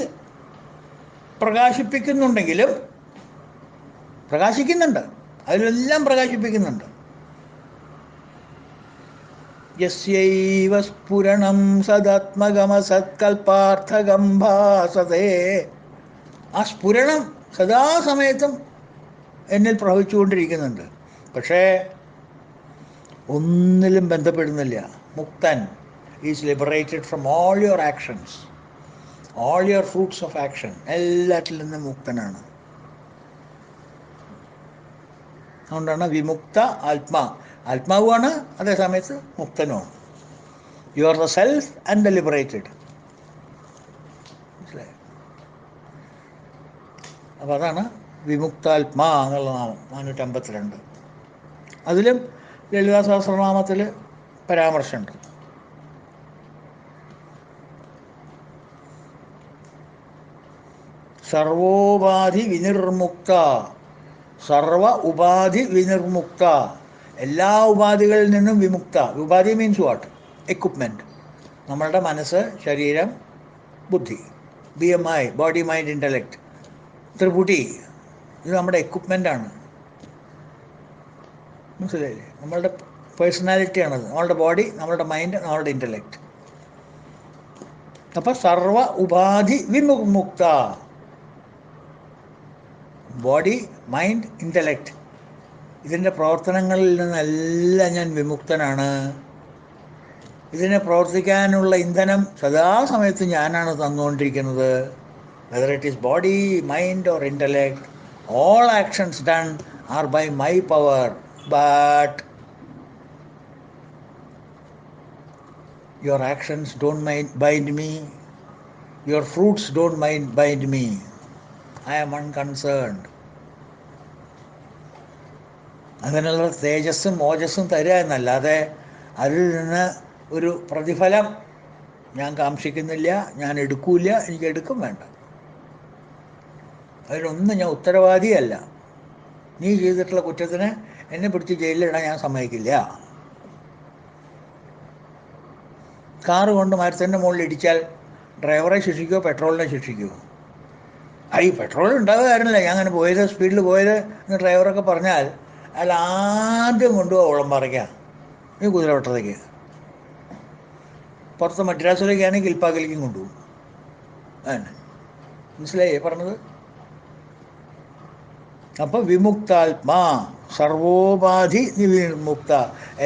പ്രകാശിപ്പിക്കുന്നുണ്ടെങ്കിലും, പ്രകാശിക്കുന്നുണ്ട്, അതിലെല്ലാം പ്രകാശിപ്പിക്കുന്നുണ്ട്. യസ്യൈവ സ്ഫുരണം സദാത്മകമസത്കൽപ്പാർത്ഥകം ഭാസതേ. ആ സ്ഫുരണം സദാസമയത്തും എന്നിൽ പ്രവഹിച്ചുകൊണ്ടിരിക്കുന്നുണ്ട്. പക്ഷേ ഒന്നിലും ബന്ധപ്പെടുന്നില്ല. മുക്തൻ is liberated from all your actions, all your fruits of action. എല്ലാറ്റിൽ നിന്നും മുക്തനാണ്. അതുകൊണ്ടാണ് വിമുക്ത ആത്മാ. ആത്മാവുമാണ്, അതേസമയത്ത് മുക്തനുമാണ്. You are the self and the liberated. മനസ്സിലായോ? അപ്പോൾ അതാണ് വിമുക്താത്മാ എന്നുള്ള നാമം 452. അതിലും ലളിതാ സഹസ്രനാമത്തിൽ പരാമർശമുണ്ട്. സർവോപാധി വിനിർമുക്ത, സർവ ഉപാധി വിനിർമുക്ത, എല്ലാ ഉപാധികളിൽ നിന്നും വിമുക്ത. ഉപാധി മീൻസ് വാട്ട്? എക്യുപ്മെൻറ്റ്. നമ്മളുടെ മനസ്സ്, ശരീരം, ബുദ്ധി, BMI, ബോഡി മൈൻഡ് ഇൻ്റലക്റ്റ്, ത്രിപുടി, ഇത് നമ്മുടെ എക്യുപ്മെൻ്റാണ്. മനസ്സിലായില്ലേ? നമ്മളുടെ പേഴ്സണാലിറ്റിയാണത്. നമ്മളുടെ ബോഡി, നമ്മളുടെ മൈൻഡ്, നമ്മളുടെ ഇൻ്റലക്റ്റ്. അപ്പം സർവ ഉപാധി വിമുക്ത, ബോഡി, മൈൻഡ്, ഇൻ്റലക്റ്റ്, ഇതിൻ്റെ പ്രവർത്തനങ്ങളിൽ നിന്നെല്ലാം ഞാൻ വിമുക്തനാണ്. ഇതിനെ പ്രവർത്തിക്കാനുള്ള ഇന്ധനം സദാസമയത്ത് ഞാനാണ് തന്നുകൊണ്ടിരിക്കുന്നത്. Whether it is body, mind or intellect, all actions done are by my power, but your actions don't bind me, your fruits don't bind me, I am unconcerned. അങ്ങനെയുള്ള തേജസ്സും ഓജസ്സും തരിക എന്നല്ലാതെ അതിൽ നിന്ന് ഒരു പ്രതിഫലം ഞാൻ കാക്ഷിക്കുന്നില്ല, ഞാൻ എടുക്കൂല, എനിക്ക് എടുക്കും വേണ്ട. അതിനൊന്നും ഞാൻ ഉത്തരവാദിയല്ല. നീ ചെയ്തിട്ടുള്ള കുറ്റത്തിന് എന്നെ പിടിച്ച് ജയിലിലിടാൻ ഞാൻ സമ്മതിക്കില്ല. കാറ് കൊണ്ട് മരത്തിൻ്റെ മുകളിൽ ഇടിച്ചാൽ ഡ്രൈവറെ ശിക്ഷിക്കുമോ പെട്രോളിനെ ശിക്ഷിക്കുമോ? ഈ പെട്രോൾ ഉണ്ടാവുക കാരണമല്ല ഞാൻ അങ്ങനെ പോയത്, സ്പീഡിൽ പോയത് എന്ന് ഡ്രൈവറൊക്കെ പറഞ്ഞാൽ അയാൾ ആദ്യം കൊണ്ടുപോകുക ഉളംപാറയ്ക്കാണ്, ഈ കുതിരവട്ടത്തേക്ക്. പുറത്ത് മദ്രാസിലേക്കാണെങ്കിൽ കിൽപ്പാക്കിലേക്കും കൊണ്ടുപോകും. അതന്നെ, മനസ്സിലായേ പറഞ്ഞത്? അപ്പം വിമുക്താത്മാ, സർവോപാധി വിമുക്ത,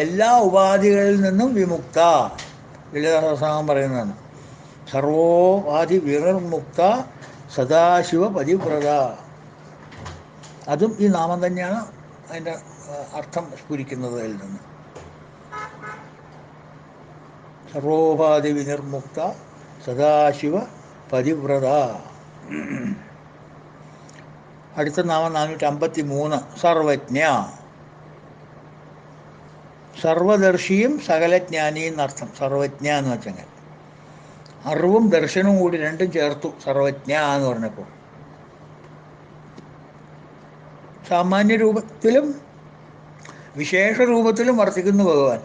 എല്ലാ ഉപാധികളിൽ നിന്നും വിമുക്ത. ലളിതാ സഹസ്രനാമം പറയുന്നതാണ്. സർവോപാധി വിനിർമുക്ത സദാശിവ പതിവ്രത. അതും ഈ നാമം തന്നെയാണ് അതിൻ്റെ അർത്ഥം സ്ഫുരിക്കുന്നത്. അതിൽ നിന്ന് സർവോപാധി വിനിർമുക്ത സദാശിവ പതിവ്രത. അടുത്ത നാമം 453, സർവജ്ഞ. സർവദർശിയും സകലജ്ഞാനിയും എന്നർത്ഥം സർവജ്ഞ എന്ന് വെച്ചെങ്കിൽ. അറിവും ദർശനവും കൂടി രണ്ടും ചേർത്തു സർവജ്ഞ എന്ന് പറഞ്ഞപ്പോൾ. സാമാന്യ രൂപത്തിലും വിശേഷ രൂപത്തിലും വർത്തിക്കുന്നു ഭഗവാൻ.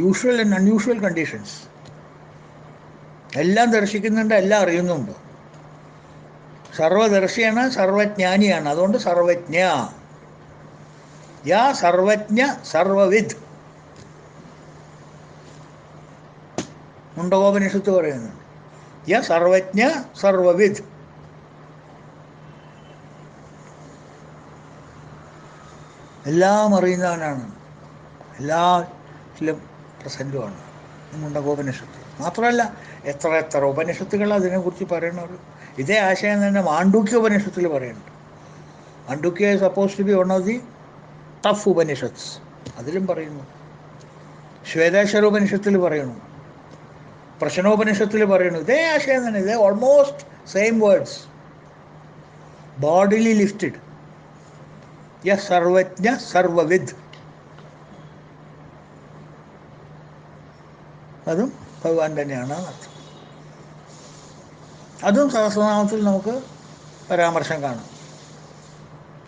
യൂഷ്വൽ ആൻഡ് അൺയൂഷ്വൽ കണ്ടീഷൻസ് എല്ലാം ദർശിക്കുന്നുണ്ട്, എല്ലാം അറിയുന്നുണ്ട്. സർവദർശിയാണ്, സർവജ്ഞാനിയാണ്. അതുകൊണ്ട് സർവജ്ഞ. യാ സർവജ്ഞ സർവവിദ്. മുണ്ടകോപനിഷത്ത് പറയുന്നുണ്ട് യ സർവജ്ഞ സർവവിദ്. എല്ലാം അറിയുന്നവനാണ്, എല്ലാത്തിലും പ്രസൻറ്റുമാണ് മുണ്ടകോപനിഷത്ത്. മാത്രമല്ല എത്ര എത്ര ഉപനിഷത്തുകൾ അതിനെക്കുറിച്ച് പറയുന്നത്. ഇതേ ആശയം തന്നെ മാണ്ഡൂക്യ ഉപനിഷത്തിൽ പറയുന്നുണ്ട്. Mandukya supposed to be one of the tough Upanishads. അതിലും പറയുന്നു. ശ്വേതാശ്വര ഉപനിഷത്തിൽ പറയുന്നു, പ്രശ്നോപനിഷത്തിൽ പറയുന്നു. ഇതേ ആശയം തന്നെ, ഇതേ almost same words, bodily lifted. യ സർവജ്ഞ സർവവിദ്. അതും ഭഗവാൻ തന്നെയാണ് അർത്ഥം. അതും സഹസ്രനാമത്തിൽ നമുക്ക് പരാമർശം കാണാം.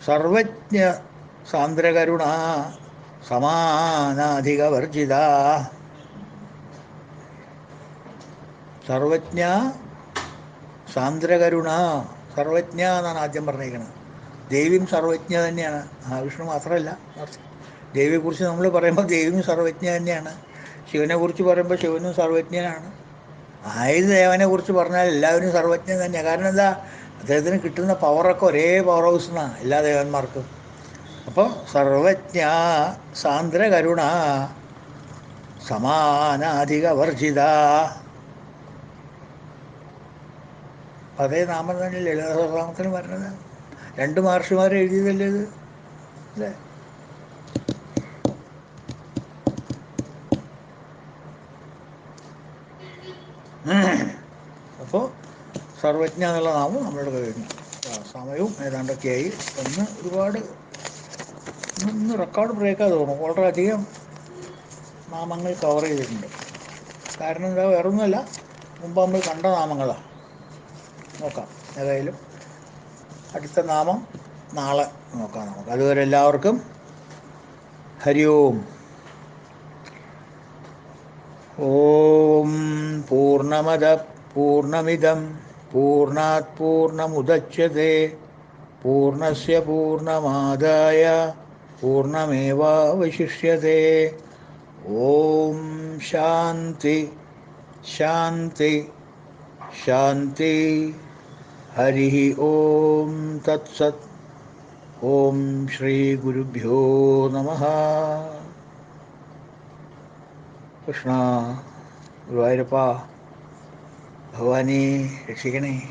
സർവജ്ഞ സാന്ദ്രകരുണ സമാനാധികവർജിത. സർവജ്ഞ സാന്ദ്രകരുണ. സർവജ്ഞ എന്നാണ് ആദ്യം പറഞ്ഞിരിക്കുന്നത്. ദേവിയും സർവജ്ഞ തന്നെയാണ്, വിഷ്ണു മാത്രമല്ല. ദേവിയെക്കുറിച്ച് നമ്മൾ പറയുമ്പോൾ ദേവിയും സർവജ്ഞ തന്നെയാണ്. ശിവനെക്കുറിച്ച് പറയുമ്പോൾ ശിവനും സർവജ്ഞനാണ്. ആയത് ദേവനെ കുറിച്ച് പറഞ്ഞാൽ എല്ലാവരും സർവജ്ഞൻ തന്നെയാണ്. കാരണം എന്താ, അദ്ദേഹത്തിന് കിട്ടുന്ന പവറൊക്കെ ഒരേ പവർ ഹൗസ് എന്നാണ് എല്ലാ ദേവന്മാർക്കും. അപ്പോൾ സർവജ്ഞ സാന്ദ്രകരുണ സമാനാധികവർജിത. അതേ നാമം തന്നെ ലളിതാ സഹസ്രനാമത്തിന് പറഞ്ഞത്. രണ്ട് മഹർഷിമാർ എഴുതിയതല്ലേ ഇത്, അല്ലേ? അപ്പോൾ സർവജ്ഞ എന്നുള്ള നാമം നമ്മളുടെ കഴിഞ്ഞു. സമയവും ഏതാണ്ടൊക്കെയായി. ഒരുപാട് റെക്കോർഡ് ബ്രേക്കാതെ തോന്നും. വളരെയധികം നാമങ്ങൾ കവർ ചെയ്തിട്ടുണ്ട്. കാരണം എന്താ, വേറൊന്നുമല്ല, മുമ്പ് നമ്മൾ കണ്ട നാമങ്ങളാണ്. നോക്കാം. ഏതായാലും അടുത്ത നാമം നാളെ നോക്കാം നമുക്ക്. അതുവരെ എല്ലാവർക്കും ഹരി ഓം. ഓം പൂർണ്ണമദ പൂർണ്ണമിദം പൂർണ്ണാത് പൂർണ്ണമുദച്യത്തെ പൂർണ്ണസ്യ പൂർണ്ണമാദായ പൂർണ്ണമേവാവശിഷ്യത്തെ. ഓം ശാന്തി ശാന്തി ശാന്തി. ഹരി ഓം തത്സത്. ഓം ശ്രീ ഗുരുഭ്യോ നമഃ. കൃഷ്ണ, ഗുരുവായൂരപ്പ, ഭഗവാനെ രക്ഷിക്കണേ.